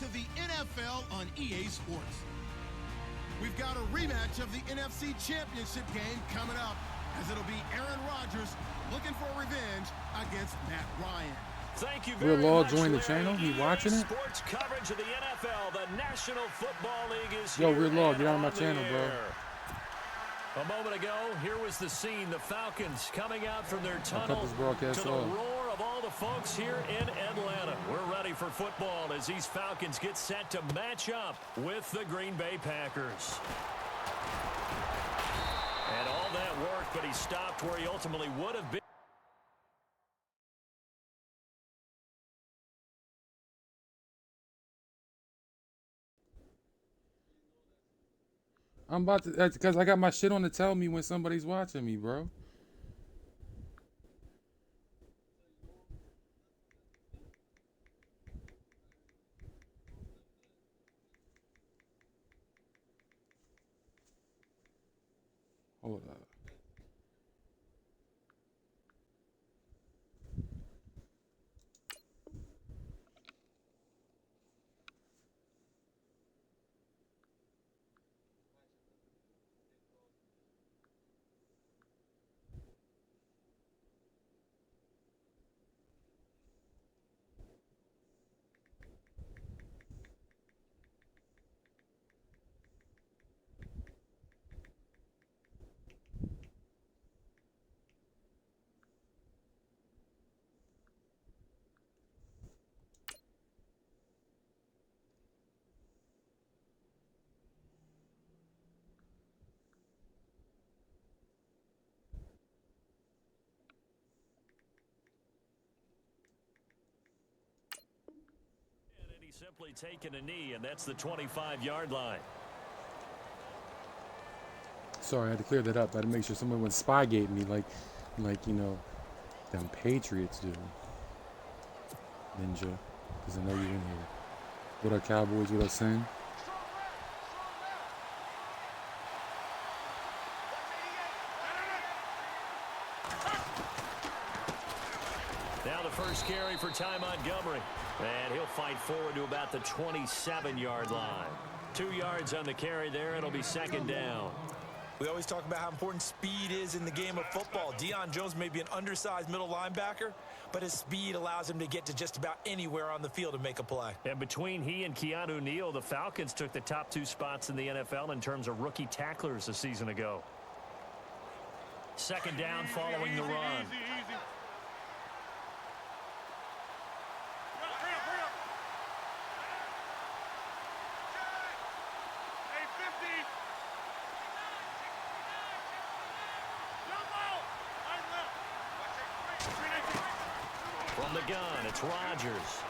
of the NFL on EA Sports. We've got a rematch of the NFC Championship game coming up, as it'll be Aaron Rodgers looking for revenge against Matt Ryan. Thank you very much. Join the channel. He watching it? Sports coverage of the NFL, the National Football League is Yo, here. Real Law, get out of my on the channel, bro. air. A moment ago, here was the scene. The Falcons coming out from their tunnel to the roar of all the folks here in Atlanta. We're ready for football as these Falcons get set to match up with the Green Bay Packers. And all that work, but he stopped where he ultimately would have been. I'm about to, that's because I got my shit on to tell me when somebody's watching me, bro. Hold up. Simply taking a knee, and that's the 25-yard line. Sorry, I had to clear that up. I had to make sure someone wouldn't spygate me like you know, them Patriots do. Ninja, because I know you're in here. What up, Cowboys? What up, Sin? Now the first carry for Ty Montgomery. And he'll fight forward to about the 27-yard line. 2 yards on the carry there. It'll be second down. We always talk about how important speed is in the game of football. Deion Jones may be an undersized middle linebacker, but his speed allows him to get to just about anywhere on the field and make a play. And between he and Keanu Neal, the Falcons took the top 2 spots in the NFL in terms of rookie tacklers a season ago. Second down following the run. From the gun, it's Rodgers.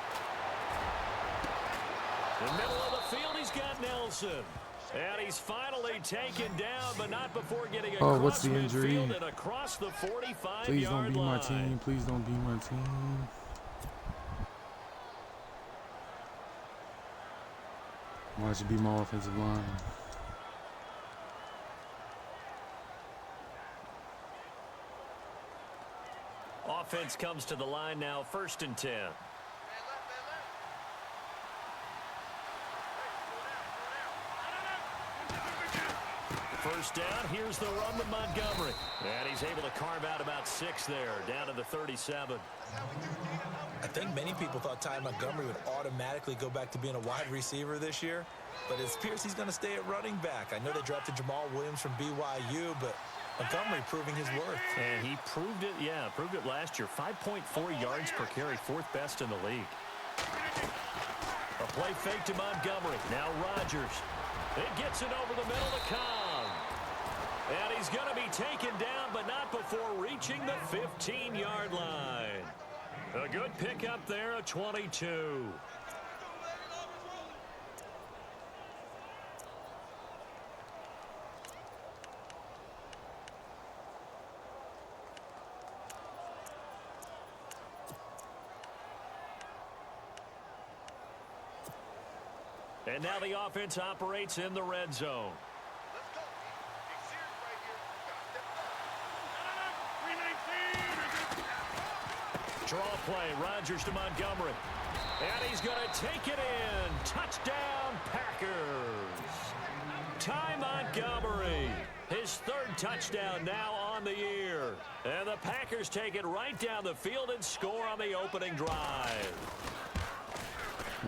In the middle of the field, he's got Nelson. And he's finally taken down, but not before getting across what's the injury? midfield and across the 45-yard line. Please don't be my team. Please don't be my team. Why should be my offensive line? Offense comes to the line now, 1st and 10. First down, here's the run with Montgomery. And he's able to carve out about 6 there, down to the 37. I think many people thought Ty Montgomery would automatically go back to being a wide receiver this year, but it appears he's going to stay at running back. I know they drafted Jamal Williams from BYU, but Montgomery proving his worth. And he proved it, proved it last year. 5.4 yards per carry, 4th best in the league. A play fake to Montgomery. Now Rodgers. It gets it over the middle to Cobb. And he's going to be taken down, but not before reaching the 15-yard line. A good pickup there, a 22. And now the offense operates in the red zone. Draw play, Rodgers to Montgomery. And he's going to take it in. Touchdown, Packers. Ty Montgomery, his third touchdown now on the year. And the Packers take it right down the field and score on the opening drive.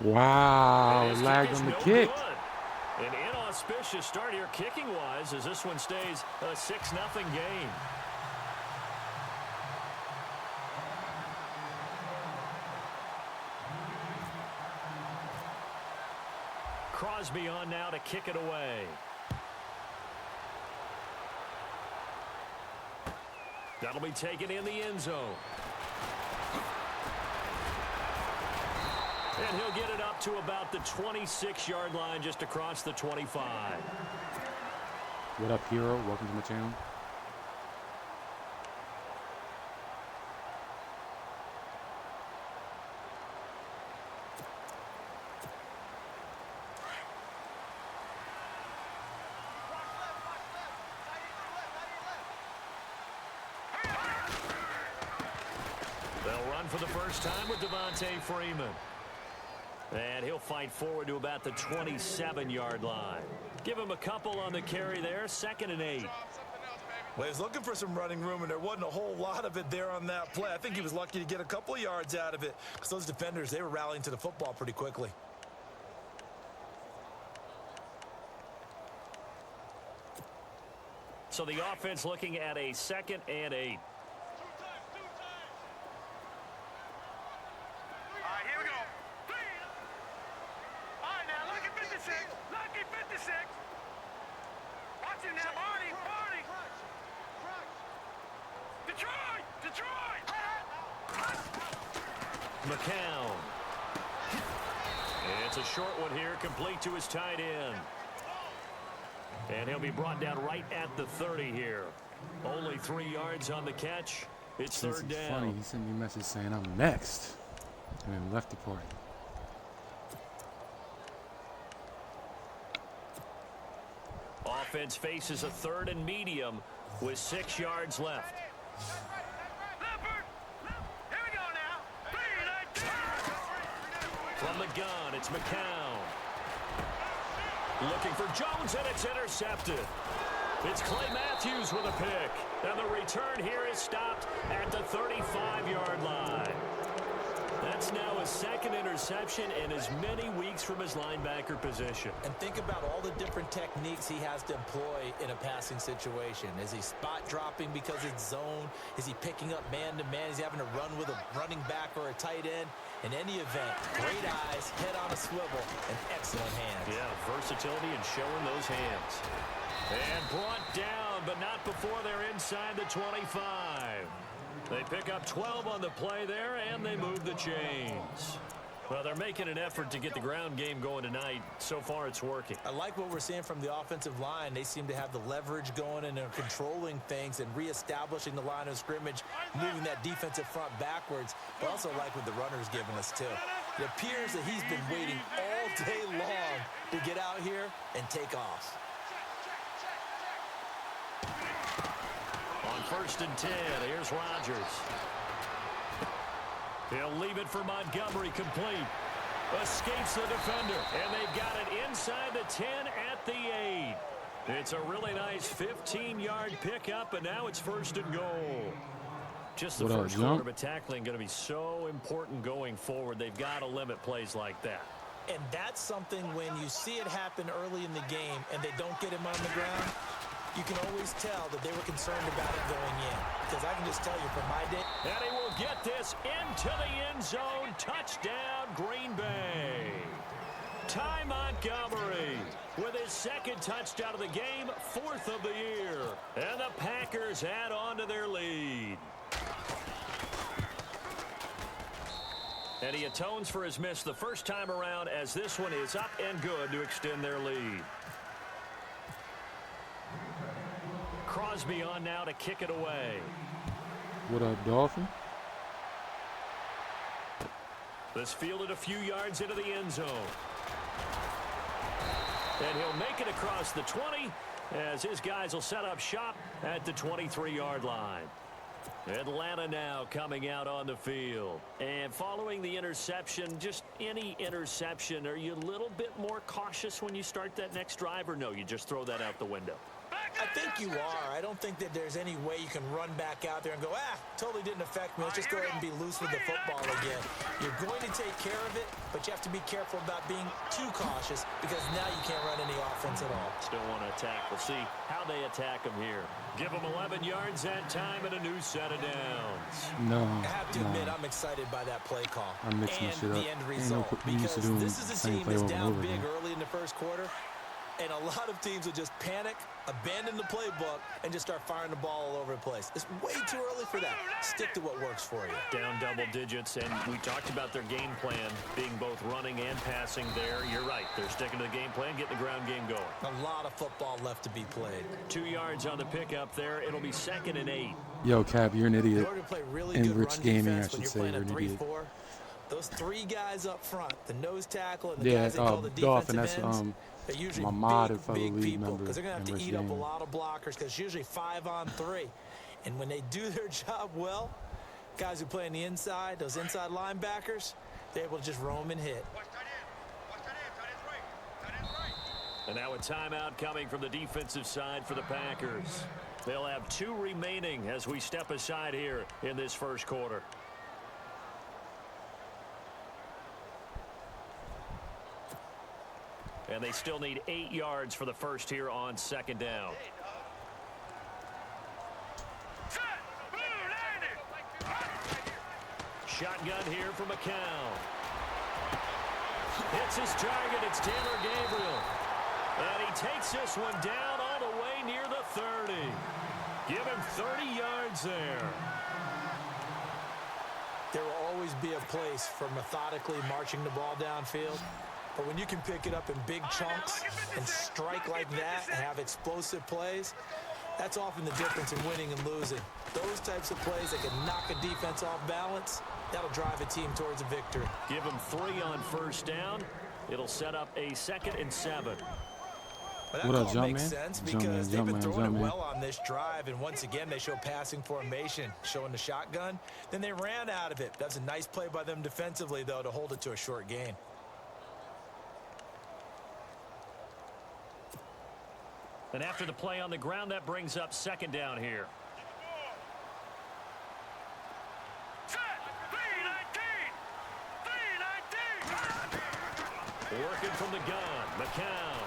Wow, lagged on the kick. Good. An inauspicious start here kicking-wise as this one stays a 6-0 game. Crosby on now to kick it away. That'll be taken in the end zone. And he'll get it up to about the 26-yard line just across the 25. What up, hero? Welcome to my channel. They'll run for the first time with Devontae Freeman. And he'll fight forward to about the 27-yard line. Give him a couple on the carry there, 2nd and 8. Well, he was looking for some running room, and there wasn't a whole lot of it there on that play. I think he was lucky to get a couple of yards out of it because those defenders, they were rallying to the football pretty quickly. So the offense looking at a 2nd and 8. McCown. It's a short one here, complete to his tight end. And he'll be brought down right at the 30 here. Only 3 yards on the catch. It's third down. Funny, he sent me a message saying I'm next, and then left the party. Offense faces a 3rd and medium with 6 yards left. From the gun, it's McCown. Looking for Jones, and it's intercepted. It's Clay Matthews with a pick. And the return here is stopped at the 35-yard line. That's now his 2nd interception in as many weeks from his linebacker position. And think about all the different techniques he has to employ in a passing situation. Is he spot dropping because it's zone? Is he picking up man-to-man? Is he having to run with a running back or a tight end? In any event, great eyes, head on a swivel, and excellent hands. Yeah, versatility and showing those hands. And brought down, but not before they're inside the 25. They pick up 12 on the play there, and they move the chains. Well, they're making an effort to get the ground game going tonight. So far, it's working. I like what we're seeing from the offensive line. They seem to have the leverage going, and they're controlling things and reestablishing the line of scrimmage, moving that defensive front backwards. But also like what the runner's giving us, too. It appears that he's been waiting all day long to get out here and take off. On 1st and 10, here's Rodgers. He'll leave it for Montgomery, complete. Escapes the defender, and they've got it inside the 10 at the 8. It's a really nice 15-yard pickup, and now it's 1st and goal. Just the first quarter of tackling going to be so important going forward. They've got to limit plays like that. And that's something when you see it happen early in the game and they don't get him on the ground, you can always tell that they were concerned about it going in. Because I can just tell you from my day. And he will get this into the end zone. Touchdown, Green Bay. Ty Montgomery with his 2nd touchdown of the game, 4th of the year. And the Packers add on to their lead. And he atones for his miss the first time around as this one is up and good to extend their lead. Crosby on now to kick it away. What up, Dolphin? This fielded a few yards into the end zone. And he'll make it across the 20 as his guys will set up shop at the 23-yard line. Atlanta now coming out on the field. And following the interception, just any interception, are you a little bit more cautious when you start that next drive, or no, you just throw that out the window? I think you are. I don't think that there's any way you can run back out there and go, totally didn't affect me. Let's just go ahead and be loose with the football again. You're going to take care of it, but you have to be careful about being too cautious because now you can't run any offense at all. Still want to attack. We'll see how they attack them here. Give them 11 yards that time and a new set of downs. No. I have to admit, I'm excited by that play call. I'm mixing and shit up. the end result. Because this is a team that's down big early in the first quarter. And a lot of teams will just panic, abandon the playbook, and just start firing the ball all over the place. It's way too early for that. Stick to what works for you. Down double digits, and we talked about their game plan being both running and passing there. You're right. They're sticking to the game plan, getting the ground game going. A lot of football left to be played. 2 yards on the pickup there. It'll be 2nd and 8. Yo, Cap, you're an idiot. In order to play really In good Rich run Gaming, defense I should when say, you're you're an playing a idiot. 3-4, those 3 guys up front, the nose tackle and the guys they call the Dolphin, defensive that's ends, they're usually my mod big, if I big lead people member because they're going to have in to Rich eat up a Gaming. lot of blockers because it's usually 5-on-3. And when they do their job well, guys who play on the inside, those inside linebackers, they're able to just roam and hit. And now a timeout coming from the defensive side for the Packers. They'll have 2 remaining as we step aside here in this first quarter. And they still need 8 yards for the first here on 2nd down. Shotgun here for McCown. Hits his target. It's Taylor Gabriel. And he takes this one down all the way near the 30. Give him 30 yards there. There will always be a place for methodically marching the ball downfield. But when you can pick it up in big chunks and strike like that and have explosive plays, that's often the difference in winning and losing. Those types of plays that can knock a defense off balance, that'll drive a team towards a victory. Give them 3 on first down. It'll set up a 2nd and 7. But What that up, call jump makes man? sense Jump because man, they've been jump man, throwing jump it man. well on this drive, and once again, they show passing formation, showing the shotgun. Then they ran out of it. That's a nice play by them defensively, though, to hold it to a short gain. And after the play on the ground, that brings up 2nd down here. Working from the gun, McCown.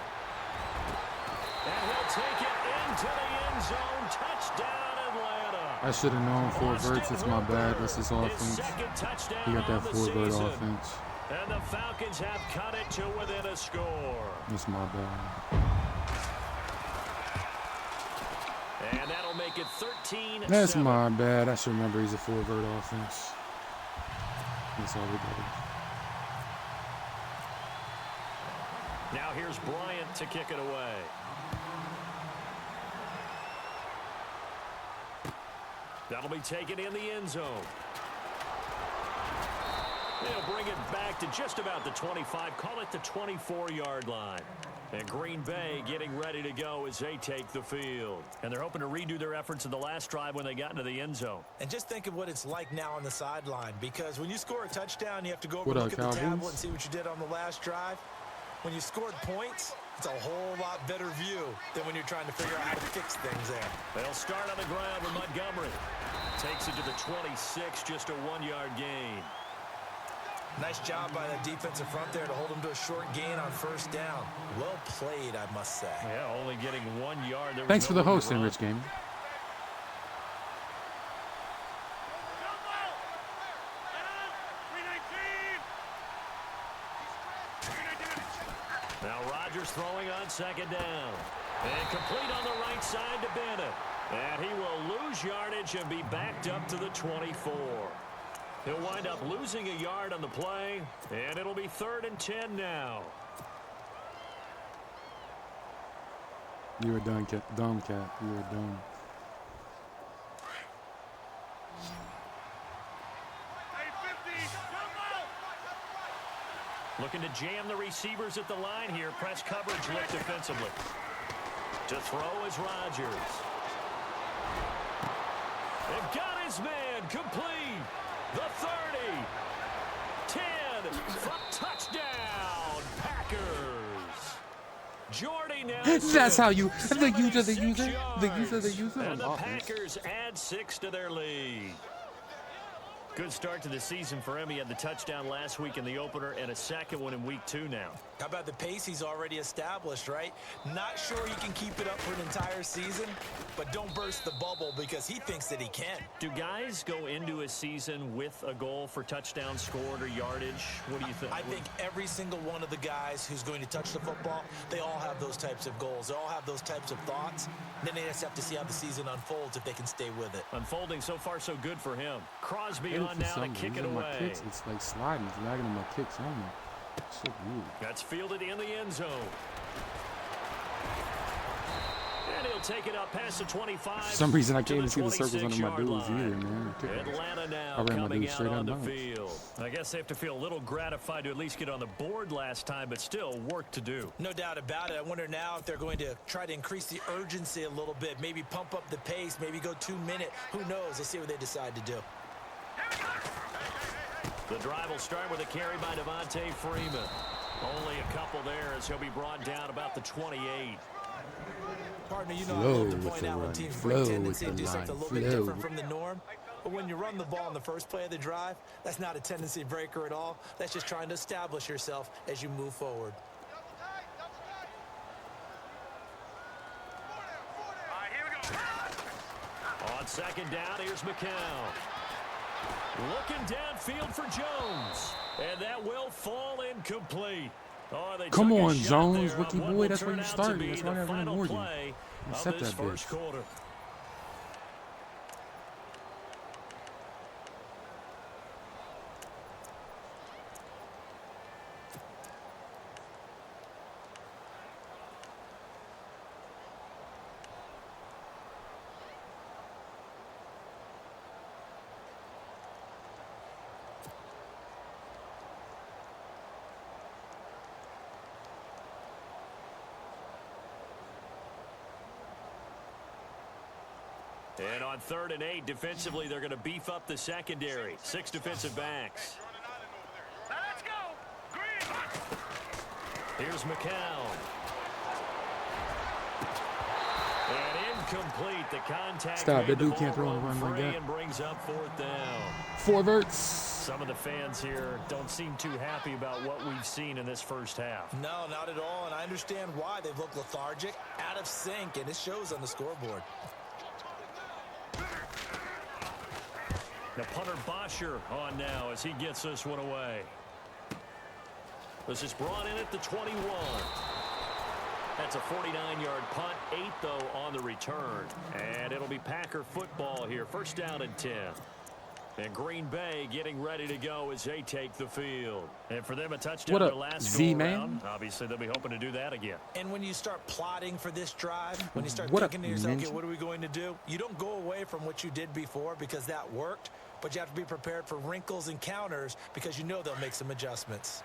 And he'll take it into the end zone. Touchdown, Atlanta. I should have known 4 verts. It's my bad. That's his offense. He got that 4 vert offense. And the Falcons have cut it to within a score. That's my bad. And that'll make it 13-7. That's my bad. I should remember he's a 4 vert offense. That's all we got. Now here's Bryant to kick it away. That'll be taken in the end zone. They'll bring it back to just about the 25. Call it the 24-yard line. And Green Bay getting ready to go as they take the field. And they're hoping to redo their efforts in the last drive when they got into the end zone. And just think of what it's like now on the sideline, because when you score a touchdown, you have to go over What and up, look at the Cowboys? tablet and see what you did on the last drive. When you scored points, it's a whole lot better view than when you're trying to figure out how to fix things there. They'll start on the ground with Montgomery. Takes it to the 26, just a 1-yard gain. Nice job by that defensive front there to hold them to a short gain on first down. Well played, I must say. Yeah, only getting 1 yard. There was Thanks for the no room to hosting, run. Rich Gaming. Now Rodgers throwing on 2nd down. And complete on the right side to Bennett. And he will lose yardage and be backed up to the 24. He'll wind up losing a yard on the play, and it'll be 3rd and 10 now. You were done, dumb cat. You were dumb. Looking to jam the receivers at the line here. Press coverage look defensively. To throw is Rodgers. They've got his man complete. The 30. 10. Touchdown, Packers. Jordy Nelson. That's how you, the user. And the Packers add 6 to their lead. Good start to the season for him. He had the touchdown last week in the opener and a second one in week 2 now. How about the pace he's already established, right? Not sure he can keep it up for an entire season, but don't burst the bubble because he thinks that he can. Do guys go into a season with a goal for touchdowns scored or yardage? What do you think? I think every single one of the guys who's going to touch the football, they all have those types of goals. They all have those types of thoughts. Then they just have to see how the season unfolds if they can stay with it. Unfolding so far so good for him. Crosby on now to kick it away. Kicks, it's like sliding. It's lagging in my kicks only. So weird. That's fielded in the end zone. And he'll take it up past the 25. For some reason, I can't even see the circles under my dudes either, man. Atlanta now coming out on the field. I guess they have to feel a little gratified to at least get on the board last time, but still work to do. No doubt about it. I wonder now if they're going to try to increase the urgency a little bit, maybe pump up the pace, maybe go 2-minute. Who knows? Let's see what they decide to do. The drive will start with a carry by Devontae Freeman. Only a couple there as he'll be brought down about the 28. Partner, you know I love to point out when teams break tendency and do something a little bit different from the norm. But when you run the ball on the first play of the drive, that's not a tendency breaker at all. That's just trying to establish yourself as you move forward. On second down, here's McCown. Looking downfield for Jones. And that will fall incomplete. Oh, come on, Jones, rookie boy. That's where you started. That's why I got more than you. Accept that bitch. Quarter. And on 3rd and 8, defensively, they're going to beef up the secondary. 6 defensive backs. Let's go. Here's McCown. And incomplete. The contact. Stop. That dude can't throw on the run like that. And brings up 4th down. Forwards. Some of the fans here don't seem too happy about what we've seen in this first half. No, not at all. And I understand why. They've looked lethargic, out of sync, and it shows on the scoreboard. The punter Bosher on now as he gets this one away. This is brought in at the 21. That's a 49-yard punt, 8 though on the return. And it'll be Packer football here. 1st down and 10. And Green Bay getting ready to go as they take the field. And for them, a touchdown their last go around. Obviously, they'll be hoping to do that again. And when you start plotting for this drive, when you start thinking to yourself, okay, what are we going to do? You don't go away from what you did before because that worked, but you have to be prepared for wrinkles and counters because you know they'll make some adjustments.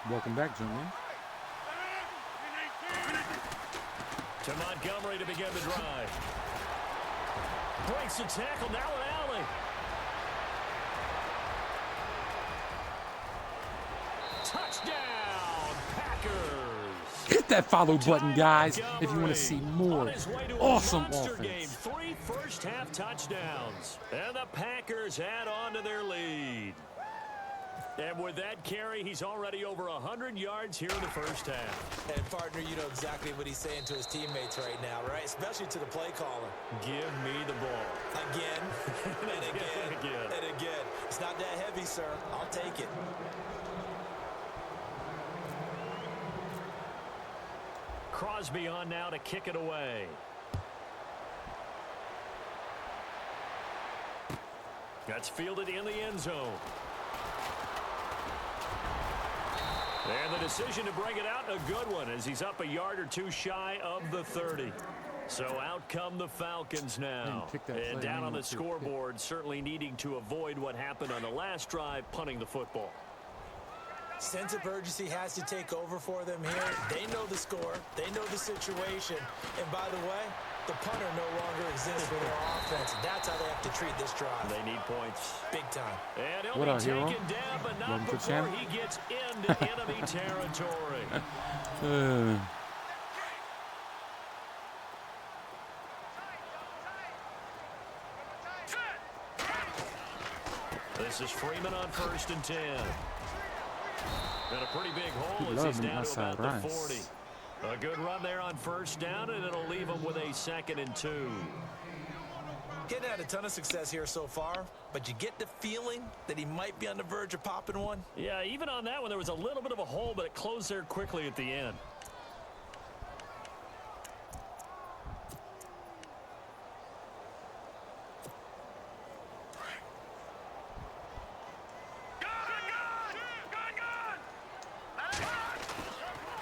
Welcome back, gentlemen. To Montgomery to begin the drive. Breaks the tackle, now an alley. Touchdown, Packers. Hit that follow button, guys, if you want to see more awesome offense. Game, 3 first-half touchdowns. And the Packers add on to their lead. And with that carry, he's already over 100 yards here in the first half. And, partner, you know exactly what he's saying to his teammates right now, right? Especially to the play caller. Give me the ball. Again, and again, and again. It's not that heavy, sir. I'll take it. Crosby on now to kick it away. That's fielded in the end zone. And the decision to bring it out, a good one, as he's up a yard or 2 shy of the 30. So out come the Falcons now. And down on the scoreboard, certainly needing to avoid what happened on the last drive, punting the football. Sense of urgency has to take over for them here. They know the score. They know the situation. And by the way, the punter no longer exists for their offense. That's how they have to treat this drive. They need points. Big time. And he'll What be up, hero? taken down, but not Welcome to the before channel. he gets into enemy territory. This is Freeman on 1st and 10. And a pretty big hole as he's down to about the 40. A good run there on 1st down, and it'll leave him with a 2nd and 2. Getting had a ton of success here so far, but you get the feeling that he might be on the verge of popping one. Yeah, even on that one, there was a little bit of a hole, but it closed there quickly at the end.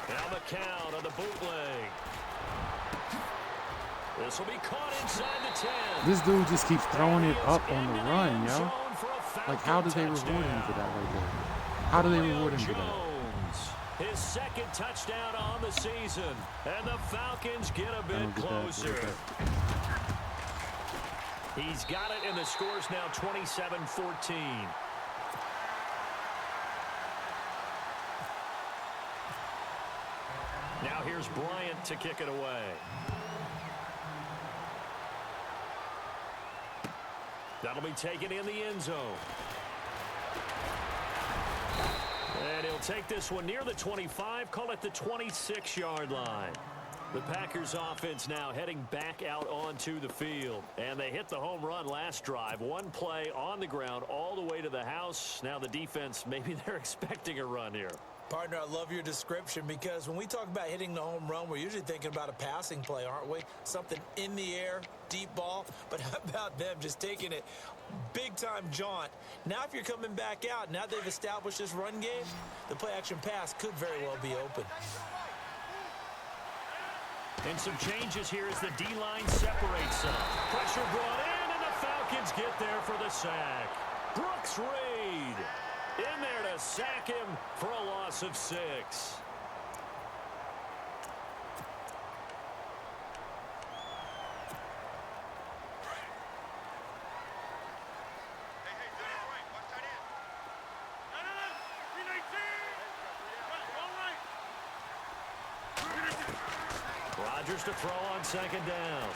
Now the count on the bootleg. This will be caught inside the 10. This dude just keeps throwing it up on the run, yo. Like, how do they reward him for that right there? How do they reward him for that? His 2nd touchdown on the season. And the Falcons get a bit closer. He's got it, and the score's now 27-14. Now here's Bryant to kick it away. That'll be taken in the end zone. And he'll take this one near the 25, call it the 26-yard line. The Packers offense now heading back out onto the field. And they hit the home run last drive. One play on the ground all the way to the house. Now the defense, maybe they're expecting a run here. Partner, I love your description because when we talk about hitting the home run, we're usually thinking about a passing play, aren't we? Something in the air, deep ball. But how about them just taking it big-time jaunt? Now if you're coming back out, now they've established this run game, the play-action pass could very well be open. And some changes here as the D-line separates them. Pressure brought in, and the Falcons get there for the sack. Brooks Reed in there to sack him for a loss of 6. Rodgers to throw on 2nd down.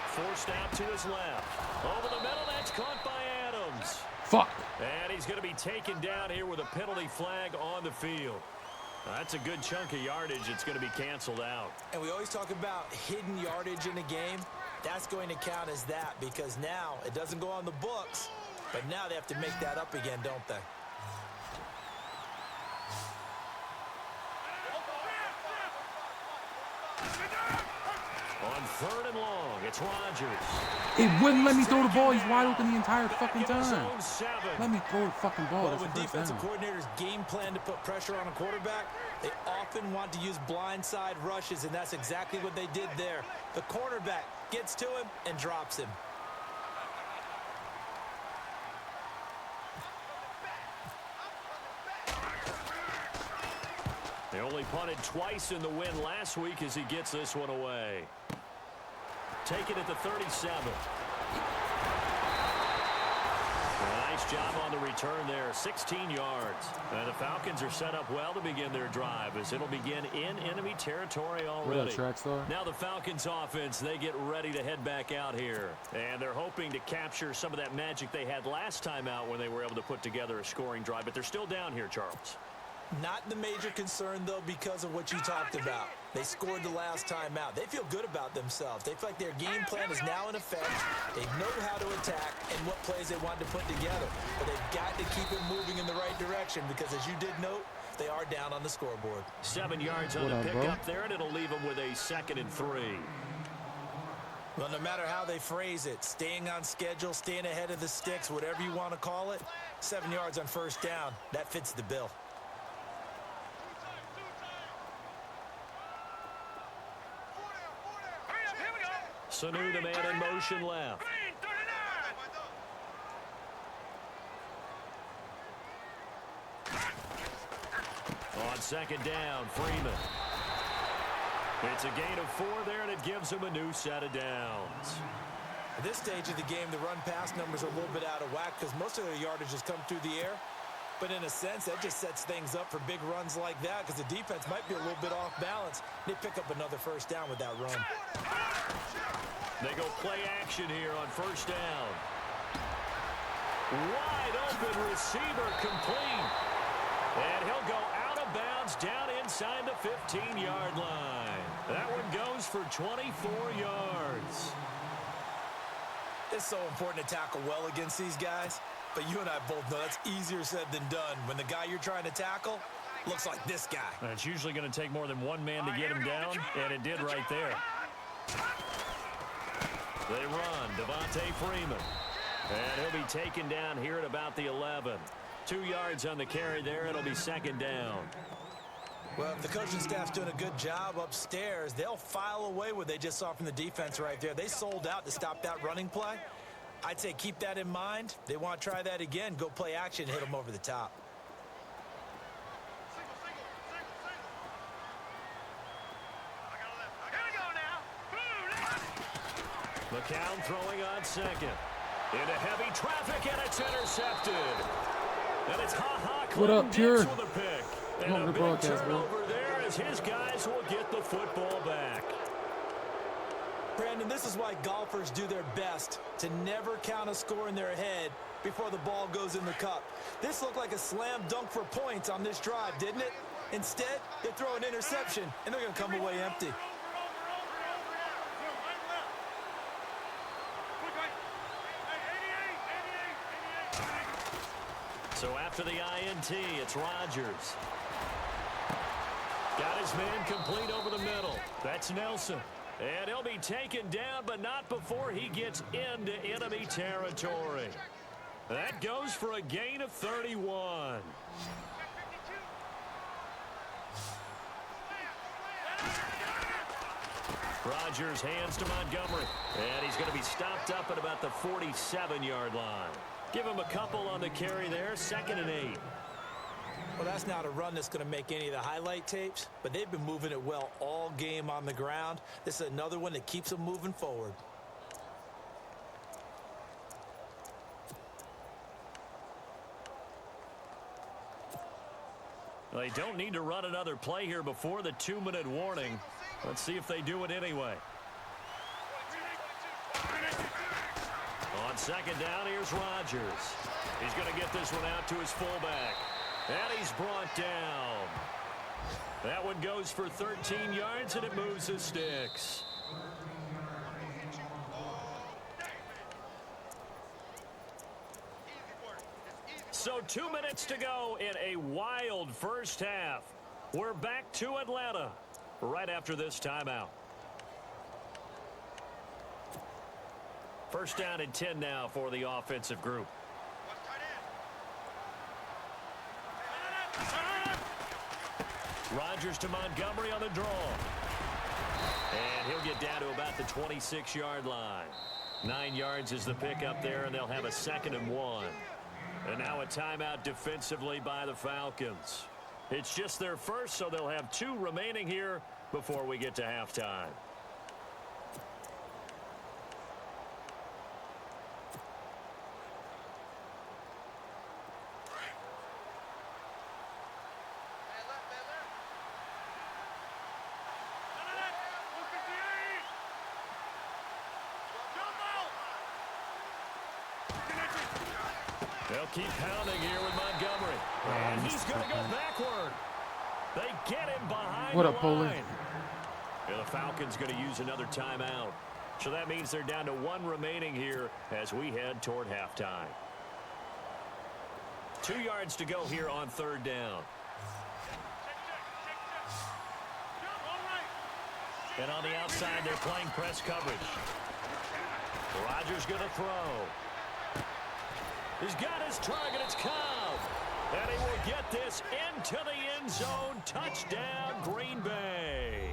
Forced out to his left. Over the middle, that's caught by Adams. Fuck. And he's going to be taken down here with a penalty flag on the field. That's a good chunk of yardage. It's going to be canceled out. And we always talk about hidden yardage in a game. That's going to count as that because now it doesn't go on the books, but now they have to make that up again, don't they? On 3rd and long, it's Rodgers. It wouldn't let me throw the ball. He's wide open the entire fucking time. Zone 7. Let me throw the fucking ball. Well, That's when the first defensive down. coordinators game plan to put pressure on a quarterback, they often want to use blindside rushes, and that's exactly what they did there. The cornerback gets to him and drops him. They only punted twice in the win last week as he gets this one away. Taken at the 37. Nice job on the return there, 16 yards. And the Falcons are set up well to begin their drive as it'll begin in enemy territory already. What up, track star? Now the Falcons offense, they get ready to head back out here. And they're hoping to capture some of that magic they had last time out when they were able to put together a scoring drive. But they're still down here, Charles. Not the major concern, though, because of what you talked about. They scored the last time out. They feel good about themselves. They feel like their game plan is now in effect. They know how to attack and what plays they want to put together. But they've got to keep it moving in the right direction because, as you did note, they are down on the scoreboard. 7 yards on the pickup there, and it'll leave them with a 2nd and 3. Well, no matter how they phrase it, staying on schedule, staying ahead of the sticks, whatever you want to call it, 7 yards on 1st down, that fits the bill. Sanu, the man in motion left. On 2nd down, Freeman. It's a gain of 4 there, and it gives them a new set of downs. At this stage of the game, the run-pass numbers are a little bit out of whack because most of their yardage has come through the air. But in a sense, that just sets things up for big runs like that because the defense might be a little bit off balance. They pick up another first down with that run. They go play action here on first down. Wide open receiver complete. And he'll go out of bounds down inside the 15-yard line. That one goes for 24 yards. It's so important to tackle well against these guys. But you and I both know that's easier said than done when the guy you're trying to tackle looks like this guy. And it's usually going to take more than one man to get him down, and it did right there. They run, Devontae Freeman. And he'll be taken down here at about the 11. 2 yards on the carry there. It'll be second down. Well, if the coaching staff's doing a good job upstairs, they'll file away what they just saw from the defense right there. They sold out to stop that running play. I'd say keep that in mind. They want to try that again. Go play action, hit them over the top. McCown throwing on second. Into heavy traffic, and it's intercepted. And it's What up, Pure? with a pick. And a big turnover there as his guys will get the football back. Brandon, this is why golfers do their best to never count a score in their head before the ball goes in the cup. This looked like a slam dunk for points on this drive, didn't it? Instead, they throw an interception, and they're going to come away empty. So after the INT, it's Rodgers. Got his man complete over the middle. That's Nelson. And he'll be taken down, but not before he gets into enemy territory. That goes for a gain of 31. Rodgers hands to Montgomery. And he's going to be stopped up at about the 47-yard line. Give him a couple on the carry there, 2nd and 8. Well, that's not a run that's going to make any of the highlight tapes, but they've been moving it well all game on the ground. This is another one that keeps them moving forward. They don't need to run another play here before the 2-minute warning. Let's see if they do it anyway. On second down, here's Rodgers. He's going to get this one out to his fullback. And he's brought down. That one goes for 13 yards, and it moves the sticks. So 2 minutes to go in a wild first half. We're back to Atlanta right after this timeout. First down and 10 now for the offensive group. Rodgers to Montgomery on the draw. And he'll get down to about the 26-yard line. 9 yards is the pickup there, and they'll have a 2nd and 1. And now a timeout defensively by the Falcons. It's just their first, so they'll have 2 remaining here before we get to halftime. They'll keep pounding here with Montgomery. And he's going to go backward. They get him behind what the up, Poland? line. And the Falcons going to use another timeout. So that means they're down to 1 remaining here as we head toward halftime. 2 yards to go here on 3rd down. And on the outside, they're playing press coverage. Rodgers going to throw. He's got his target. It's Cobb. And he will get this into the end zone. Touchdown, Green Bay.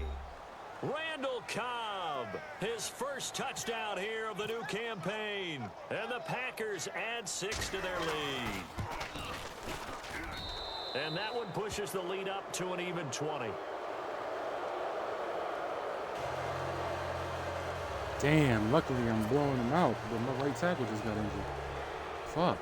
Randall Cobb, his first touchdown here of the new campaign. And the Packers add 6 to their lead. And that one pushes the lead up to an even 20. Damn, luckily I'm blowing him out, but my right tackle just got injured. Fuck.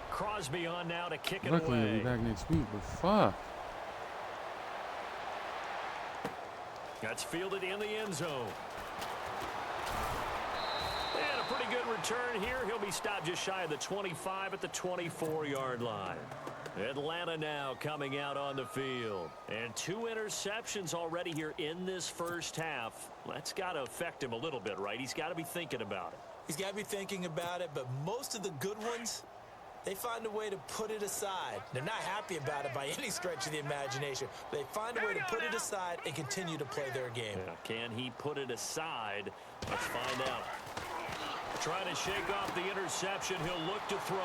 Crosby on now to kick it Luckily away. he'll be back next week, but fuck. That's fielded in the end zone. And a pretty good return here. He'll be stopped just shy of the 25 at the 24-yard line. Atlanta now coming out on the field. And 2 interceptions already here in this first half. That's got to affect him a little bit, right? He's got to be thinking about it. He's got to be thinking about it, but most of the good ones, they find a way to put it aside. They're not happy about it by any stretch of the imagination. They find a way to put it aside and continue to play their game. Yeah, can he put it aside? Let's find out. Trying to shake off the interception. He'll look to throw.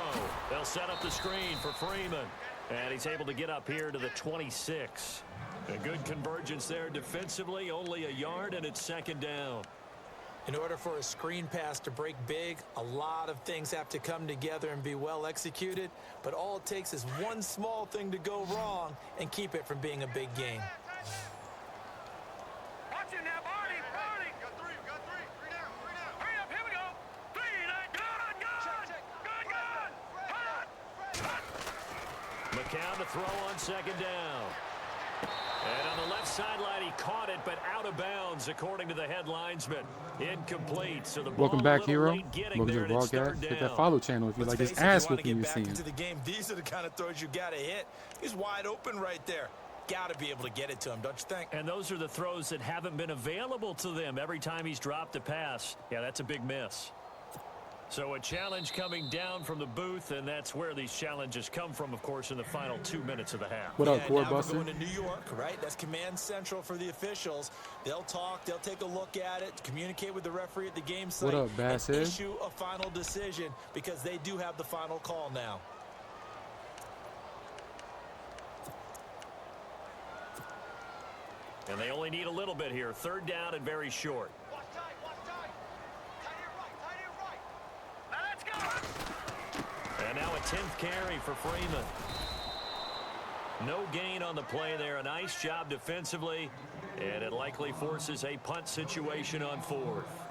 They'll set up the screen for Freeman. And he's able to get up here to the 26. A good convergence there defensively. Only a yard, and it's second down. In order for a screen pass to break big, a lot of things have to come together and be well executed. But all it takes is one small thing to go wrong and keep it from being a big gain. Watch it now, Barney. Got three down. Hurry up, here we go. Good. McCown to throw on second down. And on the left sideline, he caught it, but out of bounds, according to the headlinesman. Incomplete. So the ball Welcome back, a little hero. late getting Welcome to there, the and it's broadcast. third Hit that down. follow channel if you like this ass whooping you're seeing. Into the game, these are the kind of throws you got to hit. He's wide open right there. Got to be able to get it to him, don't you think? And those are the throws that haven't been available to them every time he's dropped a pass. Yeah, that's a big miss. So a challenge coming down from the booth, and that's where these challenges come from, of course, in the final 2 minutes of the half. What up, Core now we're Buster? going to New York, right? That's command central for the officials. They'll talk, they'll take a look at it, communicate with the referee at the game site. What up, Bass and Head? issue a final decision because they do have the final call now. And they only need a little bit here. Third down and very short. Watch tight. Tight end right. Now let's go. And now a 10th carry for Freeman. No gain on the play there. A nice job defensively. And it likely forces a punt situation on fourth.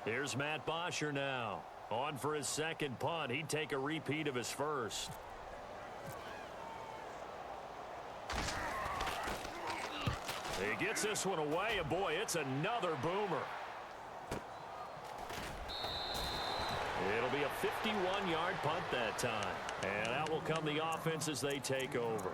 Here's Matt Bosher now. On for his second punt. He'd take a repeat of his first. He gets this one away, and boy, it's another boomer. It'll be a 51-yard punt that time. And out will come the offense as they take over.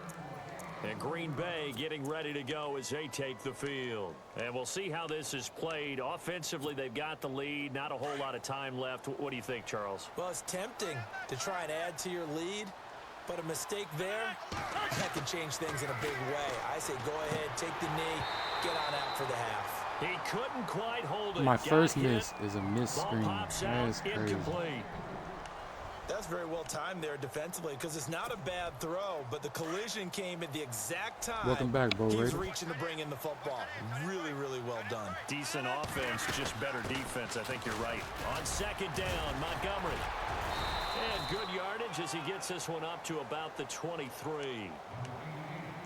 And Green Bay getting ready to go as they take the field. And we'll see how this is played. Offensively, they've got the lead. Not a whole lot of time left. What do you think, Charles? Well, it's tempting to try and add to your lead, but a mistake there, that can change things in a big way. I say go ahead, take the knee, get on out for the half. He couldn't quite hold it. My Got first hit. miss is a missed Ball screen. pops That out, is crazy. incomplete. That's very well timed there defensively because it's not a bad throw, but the collision came at the exact time. Welcome back, Bo He's Raider. reaching to bring in the football. Really, really well done. Decent offense, just better defense. I think you're right. On second down, Montgomery. And good yardage as he gets this one up to about the 23.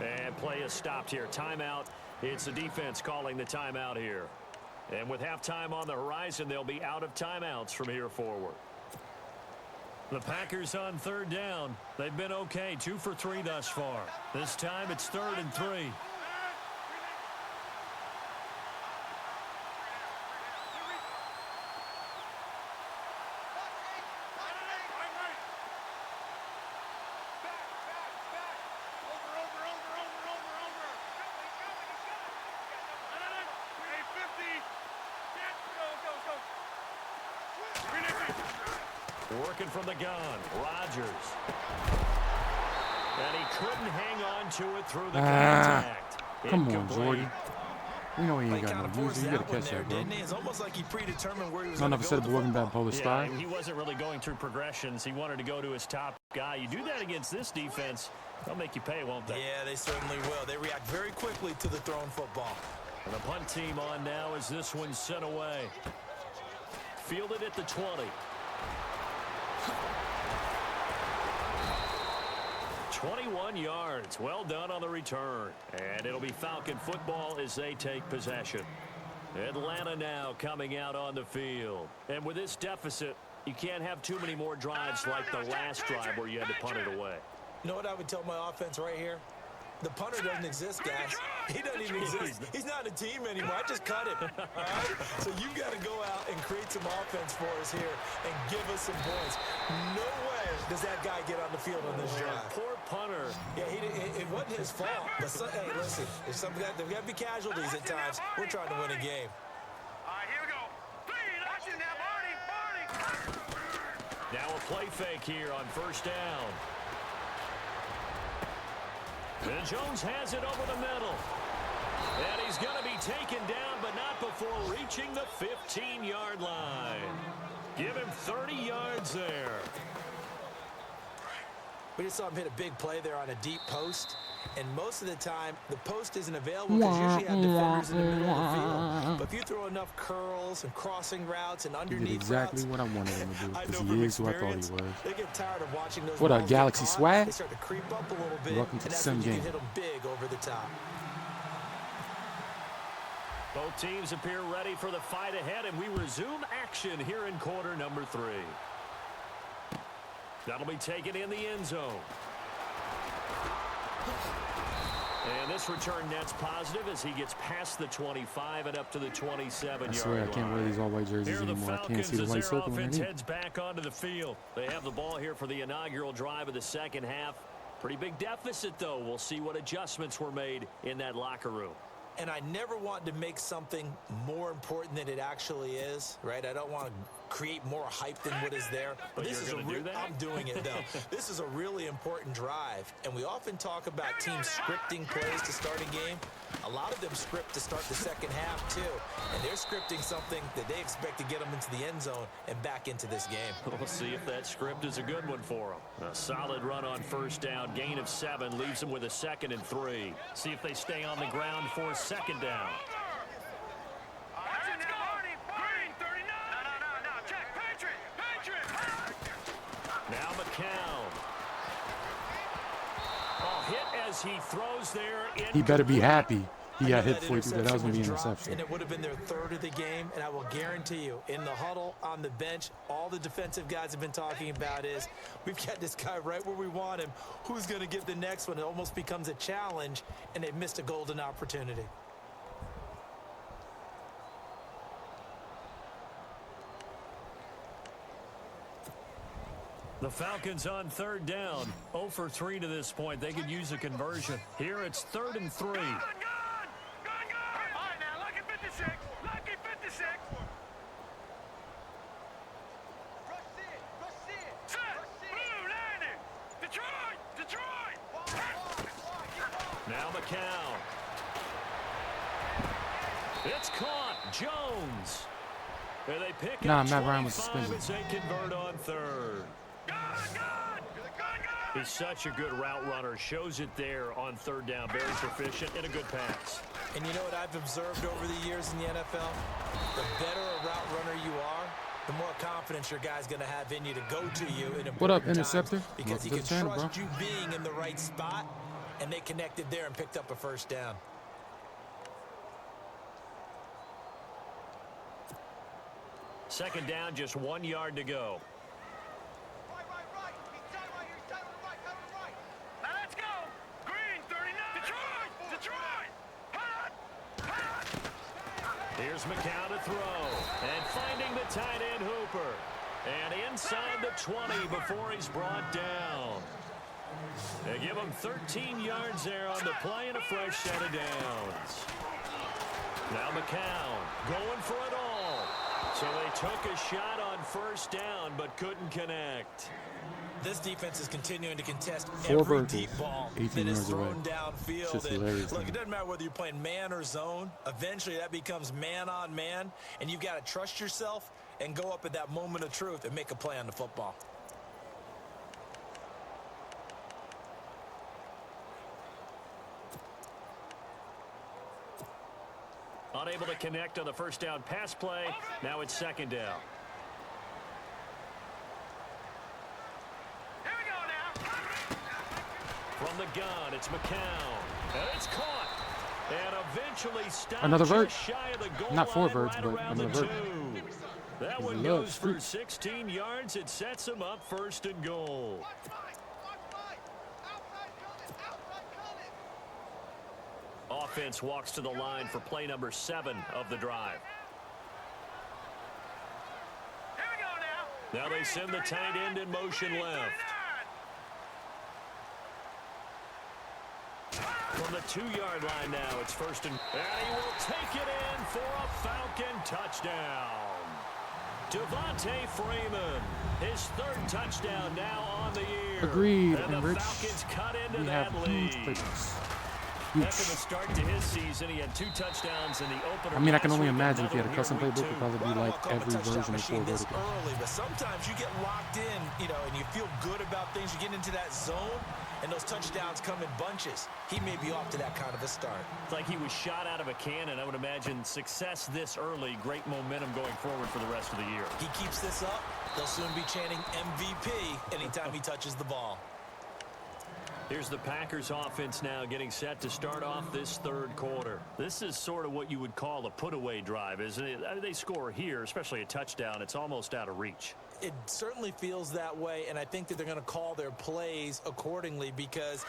And play is stopped here. Timeout. It's the defense calling the timeout here. And with halftime on the horizon, they'll be out of timeouts from here forward. The Packers on third down. They've been okay, 2 for 3 thus far. This time it's 3rd and 3. Working from the gun, Rodgers. And he couldn't hang on to it through the contact. Come on, Incomplete. Jordy. We know he ain't He got kind no of music. forced You that gotta one catch there, that, bro. didn't he? It's almost like he predetermined where he was Not going enough to said go the with welcome the back, Polar Yeah, Sky. he wasn't really going through progressions. He wanted to go to his top guy. You do that against this defense, they'll make you pay, won't they? Yeah, they certainly will. They react very quickly to the thrown football. And the punt team on now as this one's sent away. Fielded at the 20. 21 yards. Well done on the return. And it'll be Falcon football as they take possession. Atlanta now coming out on the field. And with this deficit, you can't have too many more drives like the last drive where you had to punt it away. You know what I would tell my offense right here? The punter doesn't exist, guys. He doesn't even exist. He's not a team anymore. I just cut him. All right? So you got to go out and create some offense for us here and give us some points. No way does that guy get on the field on this drive. Poor punter. Yeah, it wasn't his fault. But hey, listen, there's got to be casualties at times. We're trying to win a game. All right, here we go. Watch it now, Barney. Now a play fake here on first down. And Jones has it over the middle. And he's going to be taken down, but not before reaching the 15-yard line. Give him 30 yards there. We just saw him hit a big play there on a deep post. And most of the time, the post isn't available because you usually have defenders in the middle of the field. But if you throw enough curls and crossing routes and underneath He did exactly routes, what I wanted him to do I because know he from is who I thought he experience, was. they get tired of watching those What up, balls Galaxy get caught. Swag? They start to creep up a little bit. Welcome to and the that's sim when you game. can hit them big over the top. Both teams appear ready for the fight ahead, and we resume action here in quarter number 3. That'll be taken in the end zone. And this return net's positive as he gets past the 25 and up to the 27-yard line. I swear I can't wear these all-white jerseys Here are the anymore. I can't see Falcons the as white their circle offense underneath. heads back onto the field. They have the ball here for the inaugural drive of the second half. Pretty big deficit, though. We'll see what adjustments were made in that locker room. And I never want to make something more important than it actually is, right? I don't want to create more hype than what is there. But this is you're gonna do that? I'm doing it, though. This is a really important drive. And we often talk about teams scripting plays to start a game. A lot of them script to start the second half, too. And they're scripting something that they expect to get them into the end zone and back into this game. We'll see if that script is a good one for them. A solid run on first down. Gain of 7 leaves them with a 2nd and 3. See if they stay on the ground for second down. Watch it now, Barney. Green, 39. No. Check. Patriot. Now McCown. Oh, hit as he throws there. He better be happy. He got hit That before he threw that. That was going to be an dropped, interception. And it would have been their 3rd of the game. And I will guarantee you, in the huddle, on the bench, all the defensive guys have been talking about is, we've got this guy right where we want him. Who's going to get the next one? It almost becomes a challenge, and they missed a golden opportunity. The Falcons on 3rd down. 0 for 3 to this point. They could use a conversion. Here it's 3rd and 3. Gun. All right, now, lucky 56. Lucky 56. Set. Blue, landing. Detroit. Now McCown. It's caught. Jones. And they pick Nah, up Matt Ryan was 25 suspended. as they convert on 3rd. Gun. He's such a good route runner. Shows it there on 3rd down. Very proficient and a good pass. And you know what I've observed over the years in the NFL? The better a route runner you are, the more confidence your guy's going to have in you to go to you in important What up, times, Interceptor? because he Welcome can to the channel, trust bro. you being in the right spot, and they connected there and picked up a first down. Second down, just 1 yard to go. Now let's go. Green, 39. Detroit. Hot. Here's McCown to throw. And finding the tight end Hooper. And inside the 20 before he's brought down. They give him 13 yards there on the play and a fresh set of downs. Now McCown going for it all. So they took a shot on first down but couldn't connect. This defense is continuing to contest 4 every verticals, deep ball 18 that is yards away. thrown downfield. Shit's And hilarious, look, man. it doesn't matter whether you're playing man or zone. Eventually, that becomes man on man, and you've got to trust yourself and go up at that moment of truth and make a play on the football. Unable to connect on the first down pass play. Now it's second down. Here we go now. the gun, it's McCown. And it's caught. And eventually stopped Another vert. just shy of the goal Not 4 line, verts, right but around another the vert. 2. That He one loves goes for streaks. 16 yards. It sets him up 1st and goal. Offense walks to the line for play number 7 of the drive. Here we go now. Now they send the tight end in motion left. From the 2-yard line now, it's 1st and he will take it in for a Falcon touchdown. Devontae Freeman, his 3rd touchdown now on the year. Agreed, And the Rich, Falcons cut into we that have lead. huge plays. After the start to his season, he had 2 touchdowns in the opener. I mean, I can last only week, imagine if he had a another custom here week playbook, it would 2. probably be Well, I like don't call him a every touchdown version of machine 4 this vertical. early, but sometimes you get locked in, and you feel good about things. You get into that zone, and those touchdowns come in bunches. He may be off to that kind of a start. It's like he was shot out of a cannon. I would imagine success this early, great momentum going forward for the rest of the year. He keeps this up, they'll soon be chanting MVP anytime he touches the ball. Here's the Packers offense now getting set to start off this 3rd quarter. This is sort of what you would call a put-away drive, isn't it? I mean, they score here, especially a touchdown. It's almost out of reach. It certainly feels that way, and I think that they're going to call their plays accordingly, because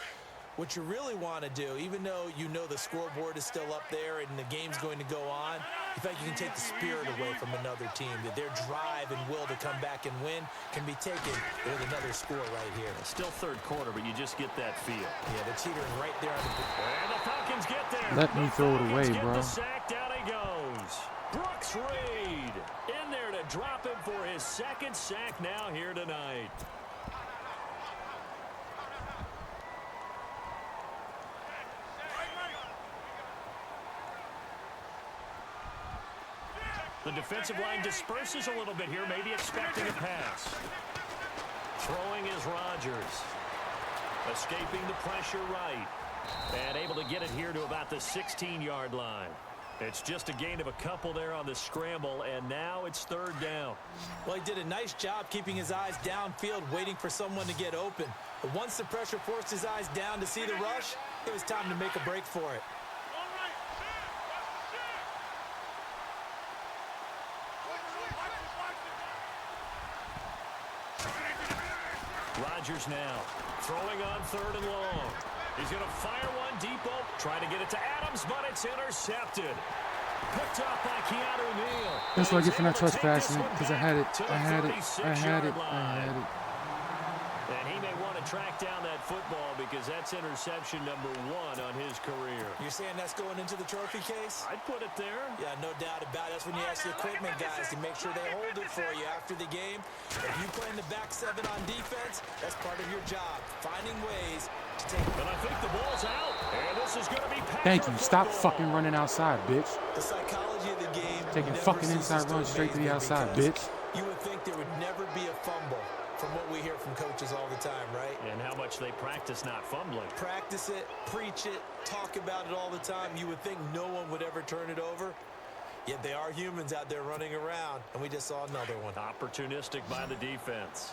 what you really want to do, even though you know the scoreboard is still up there and the game's going to go on, you think you can take the spirit away from another team, that their drive and will to come back and win can be taken with another score right here. Still 3rd quarter, but you just get that feel. Yeah, they're teetering right there on the... And the Falcons get there. Let me throw it away, Get bro. the sack, down he goes. Brooks Reed in there to drop him for his 2nd sack now here tonight. The defensive line disperses a little bit here, maybe expecting a pass. Throwing is Rodgers. Escaping the pressure right. And able to get it here to about the 16-yard line. It's just a gain of a couple there on the scramble, and now it's 3rd down. Well, he did a nice job keeping his eyes downfield, waiting for someone to get open. But once the pressure forced his eyes down to see the rush, it was time to make a break for it. Rodgers now throwing on 3rd and long. He's going to fire one deep open, trying to get it to Adams, but it's intercepted. Picked up by Keanu Neal. That's what I get for not trespassing, because I had it. And he may want to track down that football because that's interception number 1 on his career. You're saying that's going into the trophy case? I'd put it there. Yeah, no doubt about it. That's when you ask the equipment guys to make sure they hold it for you after the game. If you play in the back 7 on defense, that's part of your job, finding ways to take it. And I think the ball's out. And this is going to be Packer Thank you. Stop football. fucking running outside, bitch. The psychology of the game Taking never fucking ceases inside runs straight to the amaze me outside, because bitch. You would think there would never be a fumble from what we hear from coaches all the time, right? And how much they practice not fumbling. Practice it, preach it, talk about it all the time. You would think no one would ever turn it over. Yet they are humans out there running around, and we just saw another one. Opportunistic by the defense.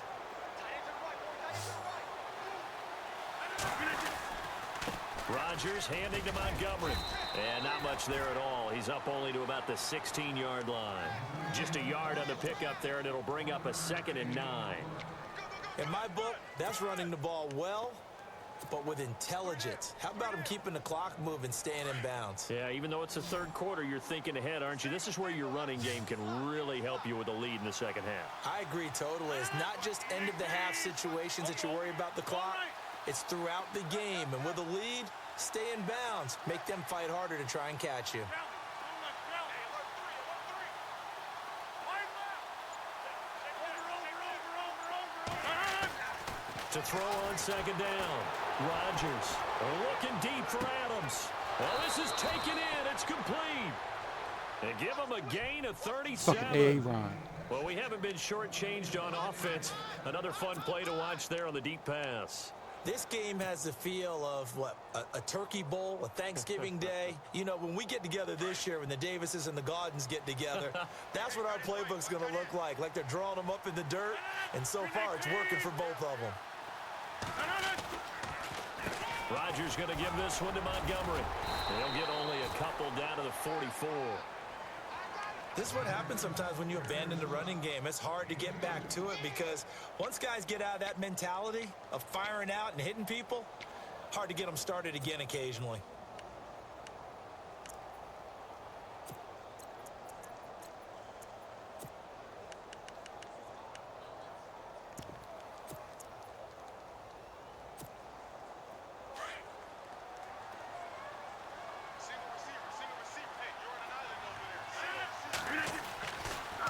Rodgers handing to Montgomery. And not much there at all. He's up only to about the 16-yard line. Just a yard on the pickup there, and it'll bring up a 2nd and 9. In my book, that's running the ball well, but with intelligence. How about him keeping the clock moving, staying in bounds? Yeah, even though it's the 3rd quarter, you're thinking ahead, aren't you? This is where your running game can really help you with a lead in the 2nd half. I agree totally. It's not just end-of-the-half situations that you worry about the clock. It's throughout the game. And with a lead, stay in bounds. Make them fight harder to try and catch you. To throw on 2nd down. Rodgers looking deep for Adams. Well, this is taken in. It's complete. And give him a gain of 37. Fucking A-Ron. Well, we haven't been shortchanged on offense. Another fun play to watch there on the deep pass. This game has the feel of, what, a turkey bowl, a Thanksgiving day. You know, when we get together this year, when the Davises and the Gaudens get together, that's what our playbook's going to look like they're drawing them up in the dirt, and so far it's working for both of them. Rodgers going to give this one to Montgomery. They'll get only a couple down to the 44. This is what happens sometimes when you abandon the running game. It's hard to get back to it because once guys get out of that mentality of firing out and hitting people, hard to get them started again occasionally.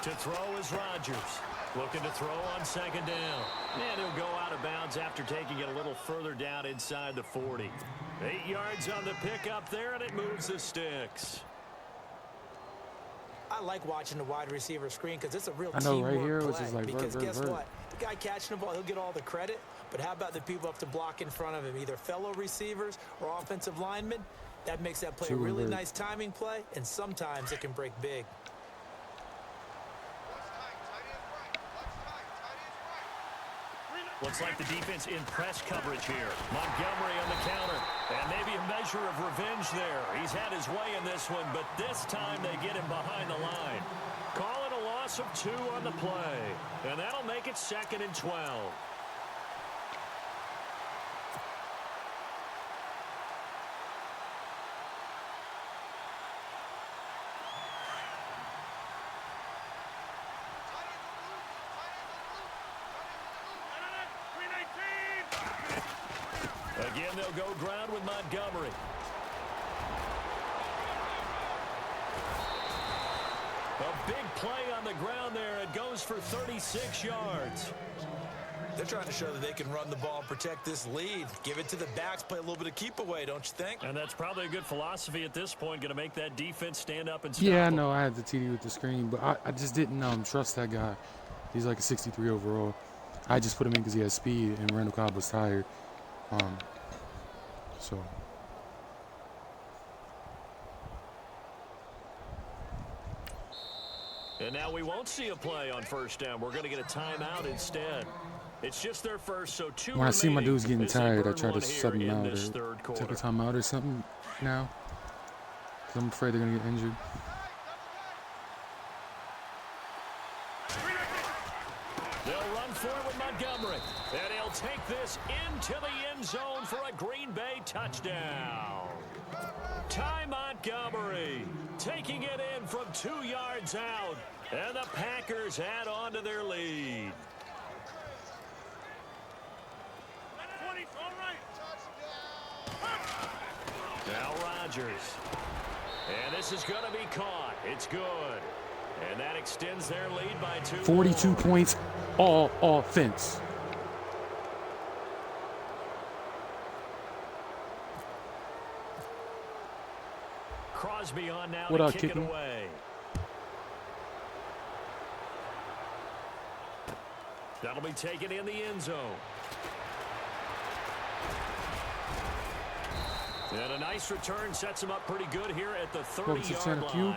To throw is Rodgers. Looking to throw on second down. And he'll go out of bounds after taking it a little further down inside the 40. 8 yards on the pickup there, and it moves the sticks. I like watching the wide receiver screen because it's a real I know teamwork right here, play. which is like because vert, guess vert. what? The guy catching the ball, he'll get all the credit. But how about the people up to block in front of him, either fellow receivers or offensive linemen? That makes that play a really nice timing play, and sometimes it can break big. Looks like the defense in press coverage here. Montgomery on the counter. And maybe a measure of revenge there. He's had his way in this one, but this time they get him behind the line. Call it a loss of 2 on the play. And that'll make it 2nd and 12. Again, they'll go ground with Montgomery. A big play on the ground there. It goes for 36 yards. They're trying to show that they can run the ball and protect this lead. Give it to the backs, play a little bit of keep away, don't you think? And that's probably a good philosophy at this point. Going to make that defense stand up and stop Yeah, I them. know I had the TD with the screen, but I just didn't trust that guy. He's like a 63 overall. I just put him in because he has speed, and Randall Cobb was tired. So. And now we won't see a play on first down. We're going to get a timeout instead. It's just their first, so 2 When I see my dudes getting as they tired, I burn try to one sub here them in out this or third take a quarter. timeout or something now. Because I'm afraid they're going to get injured. They'll run for it with Montgomery. And he'll take this into the end zone for a Green Bay touchdown. Ty Montgomery taking it in from 2 yards out. And the Packers add on to their lead. Now Rodgers. And this is going to be caught. It's good. And that extends their lead by 2 42 more. points, all offense. Crosby on now What to up, kick it Kicky? away. That'll be taken in the end zone. And a nice return sets him up pretty good here at the 30-yard line.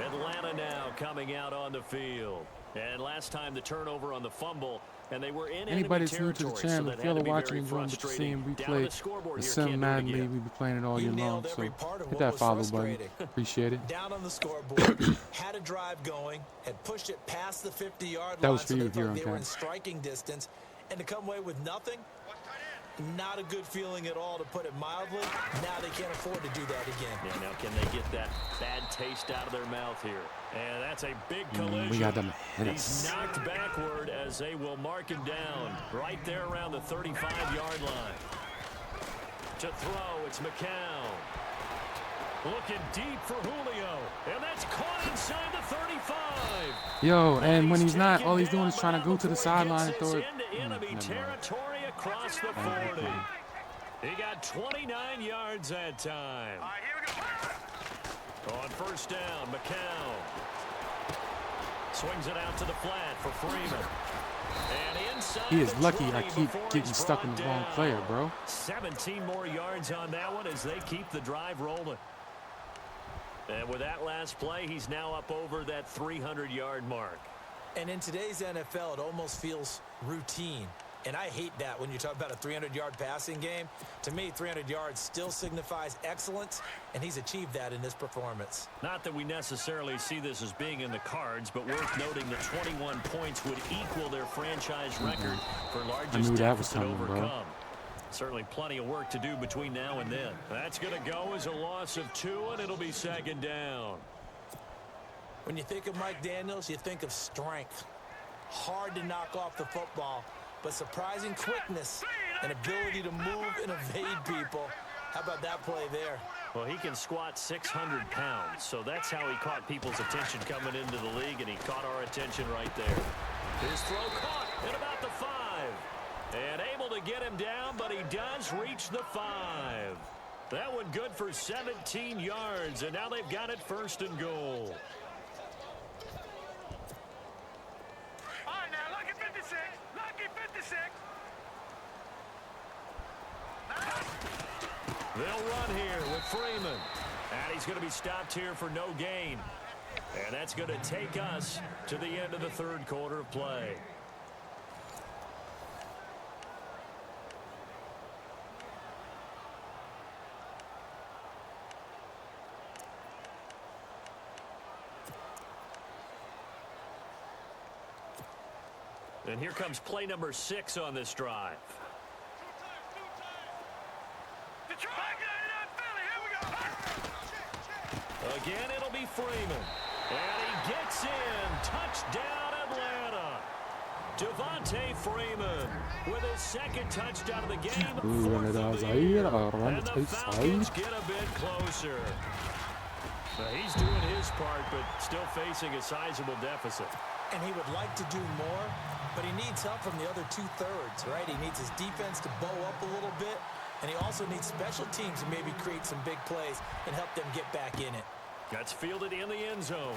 Atlanta now coming out on the field. And last time the turnover on the fumble, and they were in Anybody enemy that's new to territory, the so channel, that if had y'all to are be watching very and enjoying what you're seeing, we frustrating. Down play the scoreboard the here, Sim can't do it Madden again. League. We be playing it all You year long, nailed so every part of hit what that was follow button. frustrating. Appreciate it. Down on the scoreboard, had a drive going, had pushed it past the 50-yard line. That was for so you they here thought on they were in cam. striking distance, and to come away with nothing, not a good feeling at all, to put it mildly. Now they can't afford to do that again. Yeah, now can they get that bad taste out of their mouth here? And that's a big collision. We got them hit He's us. knocked backward as they will mark him down right there around the 35-yard line. To throw, it's McCown. Looking deep for Julio. And that's caught inside the 35. Yo, and when he's not, taken all he's doing down, is trying to but go not to the before he sideline and gets throw it. this into enemy Never mind. territory across the 40. He got 29 yards that time. All right, here we go. On first down, McCown swings it out to the flat for Freeman. And inside He is the lucky I 20 keep before getting he's stuck in brought the wrong down. player, bro. 17 more yards on that one as they keep the drive rolling. And with that last play, he's now up over that 300-yard mark. And in today's NFL, it almost feels routine. And I hate that when you talk about a 300-yard passing game. To me, 300 yards still signifies excellence, and he's achieved that in this performance. Not that we necessarily see this as being in the cards, but worth noting that 21 points would equal their franchise record for largest deficit overcome. Certainly plenty of work to do between now and then. That's going to go as a loss of 2, and it'll be 2nd down. When you think of Mike Daniels, you think of strength. Hard to knock off the football, but surprising quickness and ability to move and evade people. How about that play there? Well, he can squat 600 pounds, so that's how he caught people's attention coming into the league, and he caught our attention right there. His throw caught at about the 5. And able to get him down, but he does reach the 5. That one good for 17 yards, and now they've got it 1st and goal. All right, now, lucky 56. Lucky 56. They'll run here with Freeman. And he's going to be stopped here for no gain. And that's going to take us to the end of the 3rd quarter of play. And here comes play number 6 on this drive. Again, it'll be Freeman. And he gets in. Touchdown, Atlanta. Devontae Freeman with his 2nd touchdown of the game. And the Falcons get a bit closer. He's doing his part, but still facing a sizable deficit. And he would like to do more, but he needs help from the other 2/3, right? He needs his defense to bow up a little bit, and he also needs special teams to maybe create some big plays and help them get back in it. That's fielded in the end zone.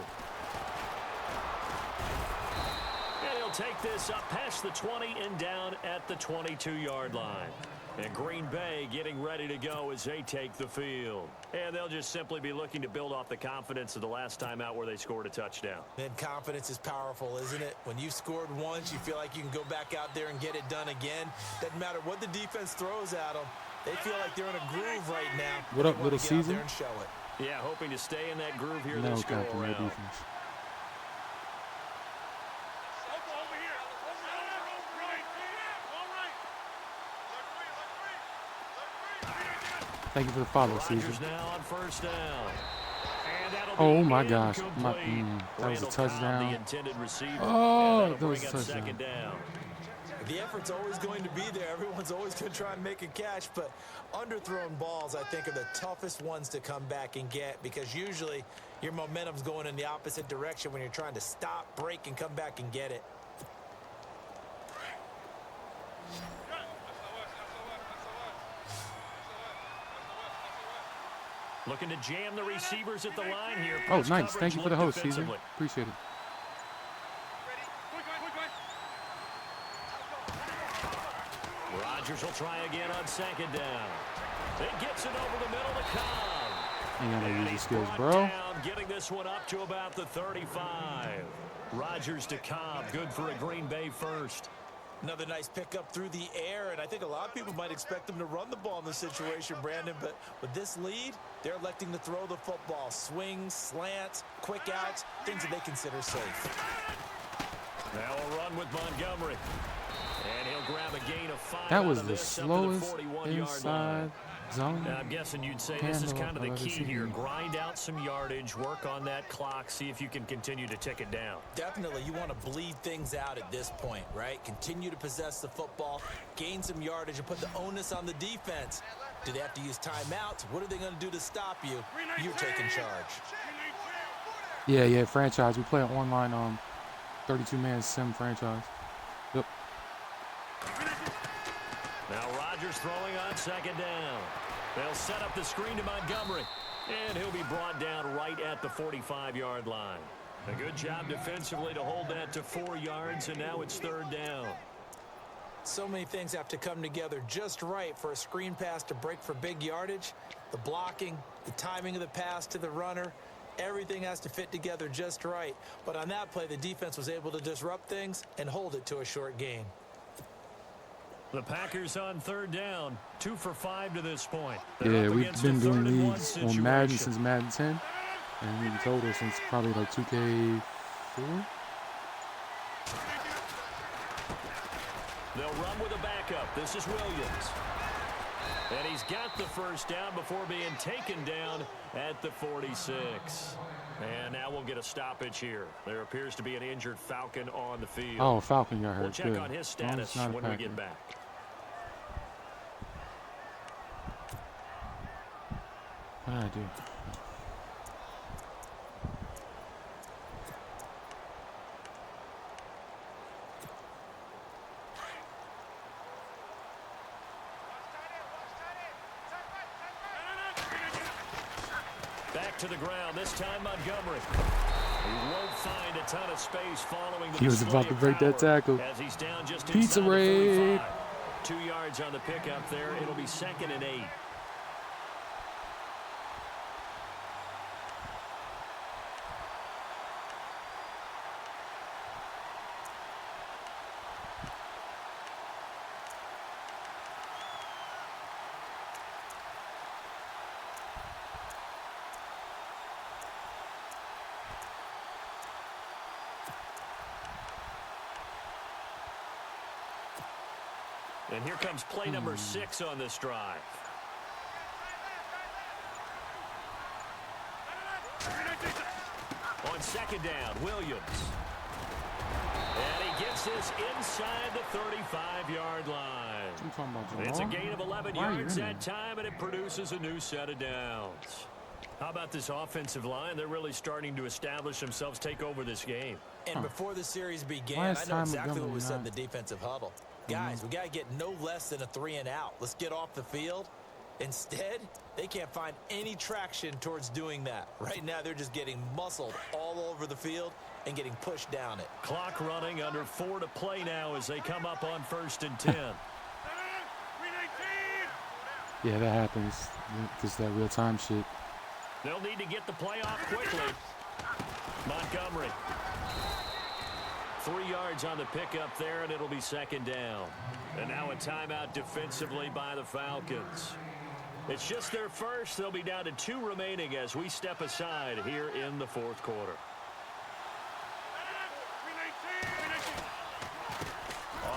And he'll take this up past the 20 and down at the 22-yard line. And Green Bay getting ready to go as they take the field. And they'll just simply be looking to build off the confidence of the last time out where they scored a touchdown. And confidence is powerful, isn't it? When you've scored once, you feel like you can go back out there and get it done again. Doesn't matter what the defense throws at them. They feel like they're in a groove right now. What up, little season? And show it. Yeah, hoping to stay in that groove here this go around. Thank you for the follow, Caesar. Now on 1st down. Oh my gosh. That was a touchdown. Oh, that was a touchdown. The effort's always going to be there. Everyone's always going to try and make a catch, but underthrown balls, I think, are the toughest ones to come back and get because usually your momentum's going in the opposite direction when you're trying to stop, break, and come back and get it. Looking to jam the receivers at the line here. Oh, nice. Thank you for the host, Caesar. Appreciate it. Rodgers will try again on 2nd down. It gets it over the middle to Cobb. You gotta use your skills, bro. Down, getting this one up to about the 35. Rodgers to Cobb. Good for a Green Bay first. Another nice pickup through the air, and I think a lot of people might expect them to run the ball in this situation, Brandon, but with this lead, they're electing to throw the football. Swings, slants, quick outs, things that they consider safe. Now a run with Montgomery. And he'll grab a gain of 5. That was the slowest inside zone. I'm guessing you'd say this is kind of the key here. Grind out some yardage, work on that clock, see if you can continue to tick it down. Definitely, you want to bleed things out at this point, right? Continue to possess the football, gain some yardage, and put the onus on the defense. Do they have to use timeouts? What are they going to do to stop you? You're taking charge. Yeah, franchise. We play an online 32-man sim franchise. Yep. Now Rodgers throwing on 2nd down. They'll set up the screen to Montgomery. And he'll be brought down right at the 45-yard line. A good job defensively to hold that to 4 yards, and now it's 3rd down. So many things have to come together just right for a screen pass to break for big yardage. The blocking, the timing of the pass to the runner, everything has to fit together just right. But on that play, the defense was able to disrupt things and hold it to a short gain. The Packers on third down, 2 for 5 to this point. Yeah, we've been doing these on Madden since Madden 10, and in total since probably like 2K4. They'll run with a backup. This is Williams. And he's got the first down before being taken down at the 46. And now we'll get a stoppage here. There appears to be an injured Falcon on the field. Oh, Falcon got hurt. We'll check Good. on his status when we get back. What did I do? Back to the ground, this time Montgomery. He won't find a ton of space following the He was about to break that tackle. as he's down just Pizza inside the raid. 35. 2 yards on the pickup there. It'll be 2nd and 8. And here comes play number 6 on this drive. On 2nd down, Williams. And he gets this inside the 35-yard line. It's a gain of 11 yards that time, and it produces a new set of downs. How about this offensive line? They're really starting to establish themselves, take over this game. And before the series began, I know exactly what was said in the defensive huddle. Guys, we got to get no less than a 3-and-out. Let's get off the field. Instead, they can't find any traction towards doing that. Right now, they're just getting muscled all over the field and getting pushed down it. Clock running, under 4 to play now as they come up on 1st and 10. Yeah, that happens. Just that real-time shit. They'll need to get the play off quickly. Montgomery. 3 yards on the pickup there, and it'll be 2nd down. And now a timeout defensively by the Falcons. It's just their first. They'll be down to 2 remaining as we step aside here in the 4th quarter.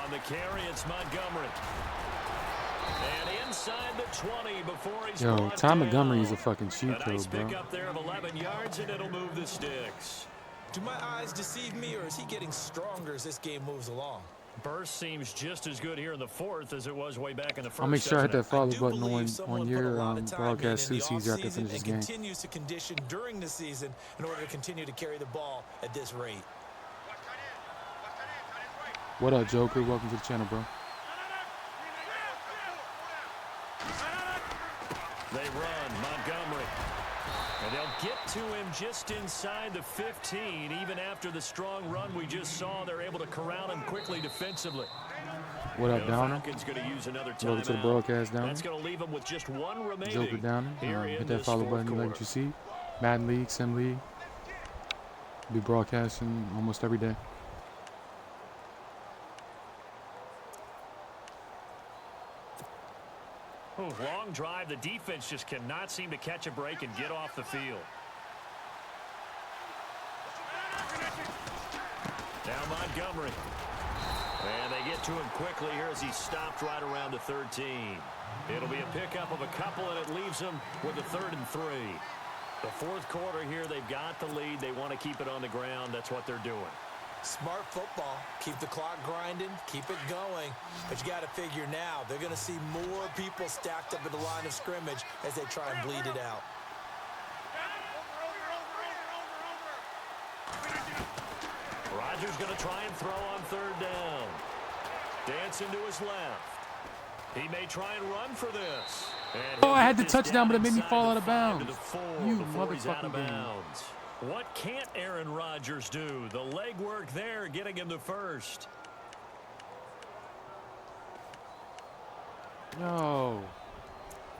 On the carry, it's Montgomery. And inside the 20 before he's Yo, brought Ty down. Montgomery is a fucking cheat A nice code, bro. pickup there of 11 yards, and it'll move the sticks. Do my eyes deceive me, or is he getting stronger as this game moves along? Burst seems just as good here in the 4th as it was way back in the 1st. I'll make sure I hit that follow I do button believe on someone your put a lot of time broadcast in too, the Caesar, after I offseason finish this and game. continues to condition during the season in order to continue to carry the ball at this rate. What up, Joker? Welcome to the channel, bro. They run, Montgomery. And they'll get to him just inside the 15. Even after the strong run we just saw, they're able to corral him quickly defensively. What up, Downer? Falcons going to use another Welcome to the timeout. broadcast, Downer. That's going to leave him with just 1 remaining. Joker Downer. Here Hit in that this follow 4th button, like what quarter. you see. Madden League, Sim League. Be broadcasting almost every day. Ooh, long drive. The defense just cannot seem to catch a break and get off the field. Now Montgomery. And they get to him quickly here as he stopped right around the 13. It'll be a pickup of a couple, and it leaves them with a 3rd and 3. The 4th quarter here, they've got the lead. They want to keep it on the ground. That's what they're doing. Smart football. Keep the clock grinding. Keep it going. But you got to figure now, they're going to see more people stacked up at the line of scrimmage as they try and bleed it out. Rodgers going to try and throw on 3rd down. Dancing to his left. He may try and run for this. And Oh, I had the this touchdown, but it made me inside fall the out of 5 to bounds. the 4 You before he's out of motherfucking game. bounds. What can't Aaron Rodgers do? The legwork there, getting him the first. Yo.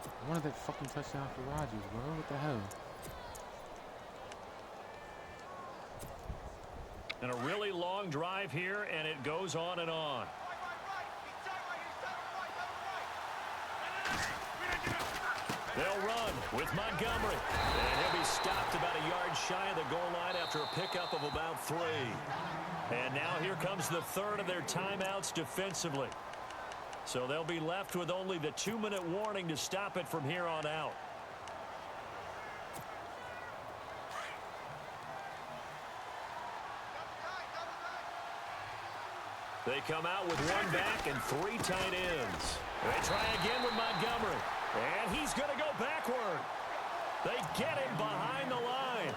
I wanted that fucking touchdown for Rodgers, bro. What the hell? And a really long drive here, and it goes on and on. with Montgomery. And he'll be stopped about a yard shy of the goal line after a pickup of about 3. And now here comes the third of their timeouts defensively. So they'll be left with only the 2-minute warning to stop it from here on out. They come out with 1 back and 3 tight ends. They try again with Montgomery. And he's going to go backward. They get him behind the line.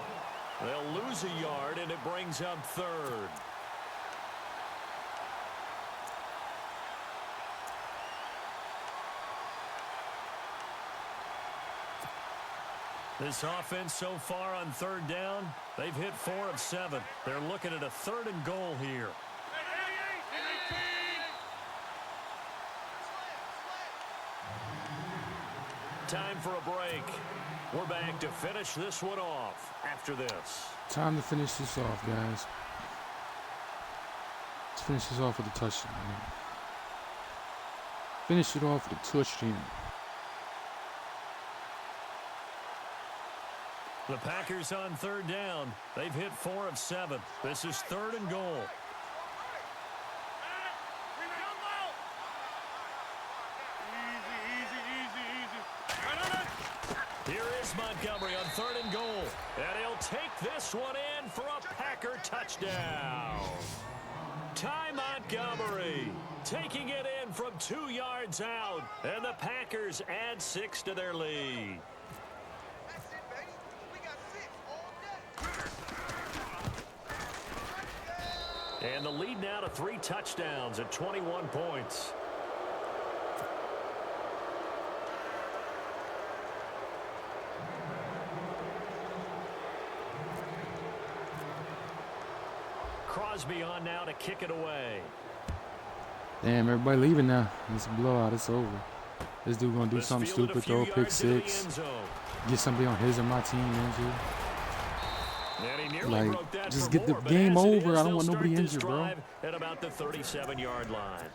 They'll lose a yard, and it brings up 3rd. This offense so far on 3rd down, they've hit 4 of 7. They're looking at a 3rd and goal here. Time for a break. We're back to finish this one off after this. Time to finish this off, guys. Let's finish this off with a touchdown. Finish it off with a touchdown. The Packers on 3rd down. They've hit 4 of 7. This is 3rd and goal. Here is Montgomery on 3rd and goal. And he'll take this one in for a Packer touchdown. Ty Montgomery taking it in from 2 yards out. And the Packers add 6 to their lead. And the lead now to 3 touchdowns at 21 points. Crosby on now to kick it away. Damn, everybody leaving now. It's a blowout. It's over. This dude gonna do something stupid, throw a pick 6, get somebody on his or my team injured. Like, just get the game over. I don't want nobody injured, bro. At about the 37-yard line.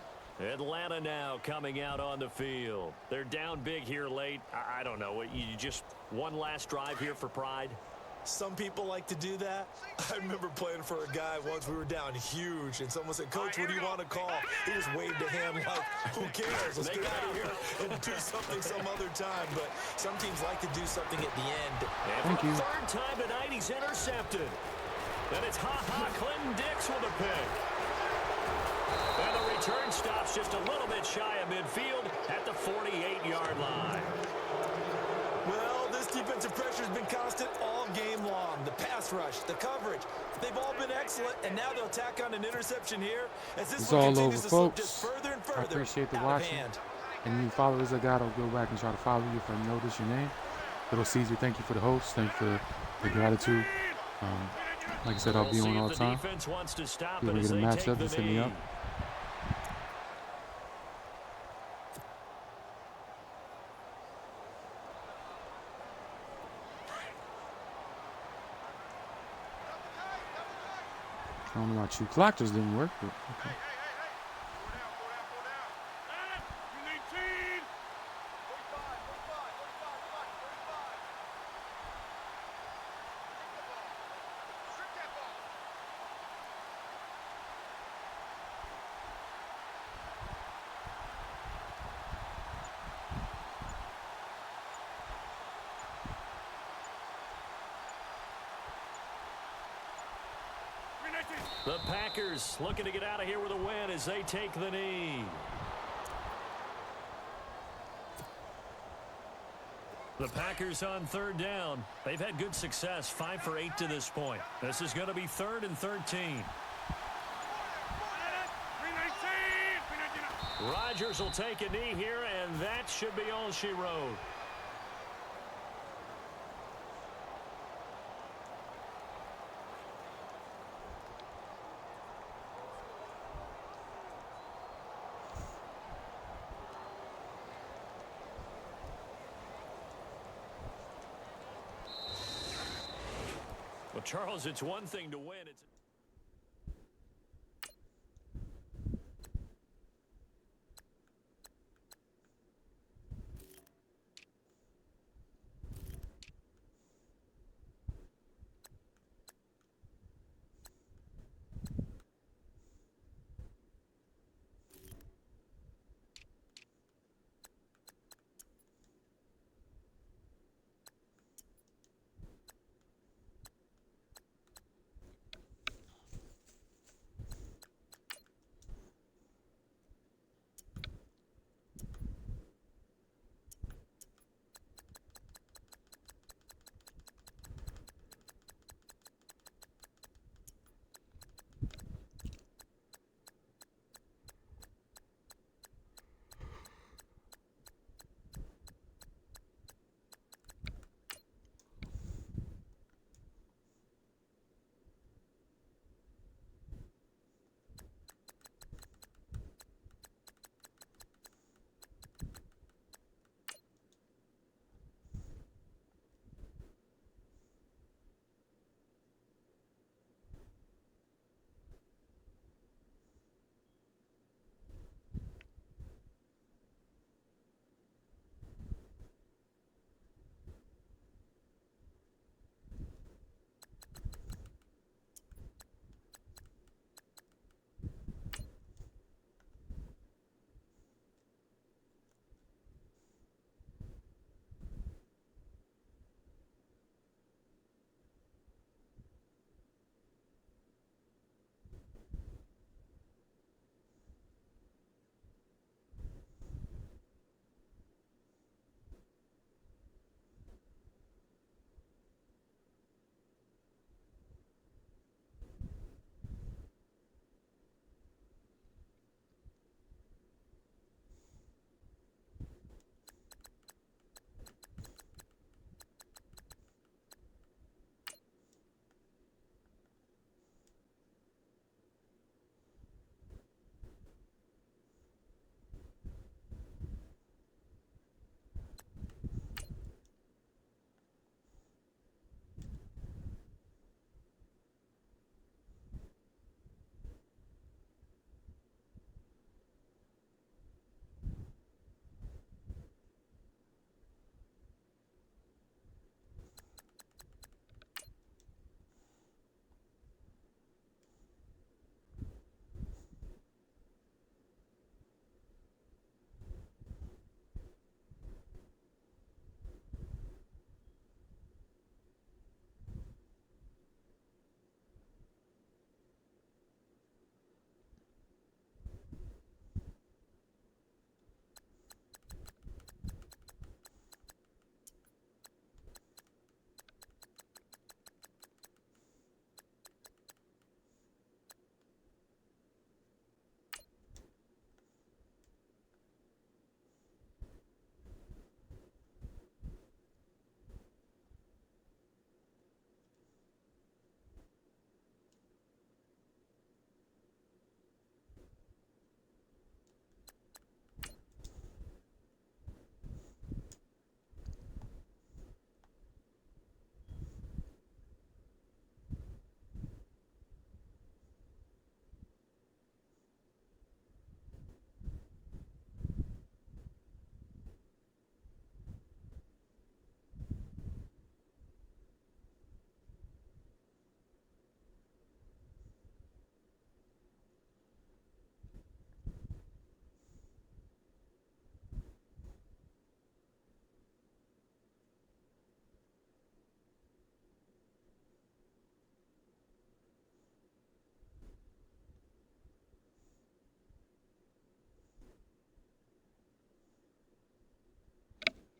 Atlanta now coming out on the field. They're down big here late. I don't know. You just one last drive here for pride? Some people like to do that. I remember playing for a guy once. We were down huge, and someone said, "Coach, what do you want to call?" He just waved a hand like, "Who cares? Let's get out of here and do something some other time." But some teams like to do something at the end. And for the 3rd time tonight, he's intercepted. And it's Clinton Dix with a pick. And the return stops just a little bit shy of midfield at the 48-yard line. Well, this defensive pressure has been constant all game long. The pass rush, the coverage, they've all been excellent, and now they'll tack on an interception here. As this it's all over, folks. Just further and further I appreciate the watching. And you followers I got, I'll go back and try to follow you if I notice your name. Little Caesar, thank you for the host. Thank you for the gratitude. Like I said, I'll be on all the time. If you want to get a matchup, just hit me up. I don't know why 2 clock just didn't work, but okay. The Packers looking to get out of here with a win as they take the knee. The Packers on 3rd down. They've had good success, 5 for 8 to this point. This is going to be 3rd and 13. Rodgers will take a knee here, and that should be all she wrote. Well, Charles, it's one thing to win. It's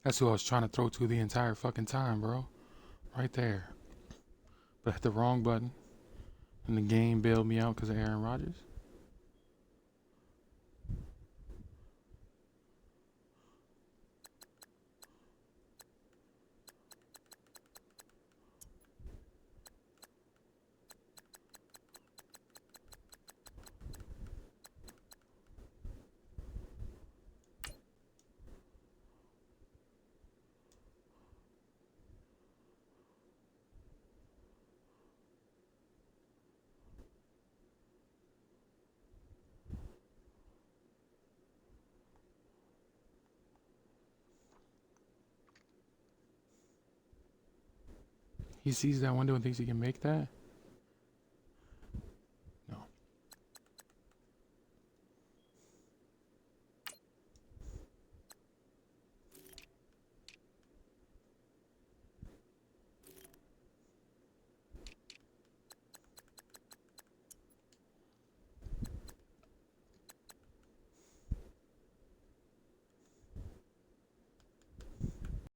That's who I was trying to throw to the entire fucking time, bro. Right there. But I hit the wrong button. And the game bailed me out because of Aaron Rodgers. He sees that window and thinks he can make that.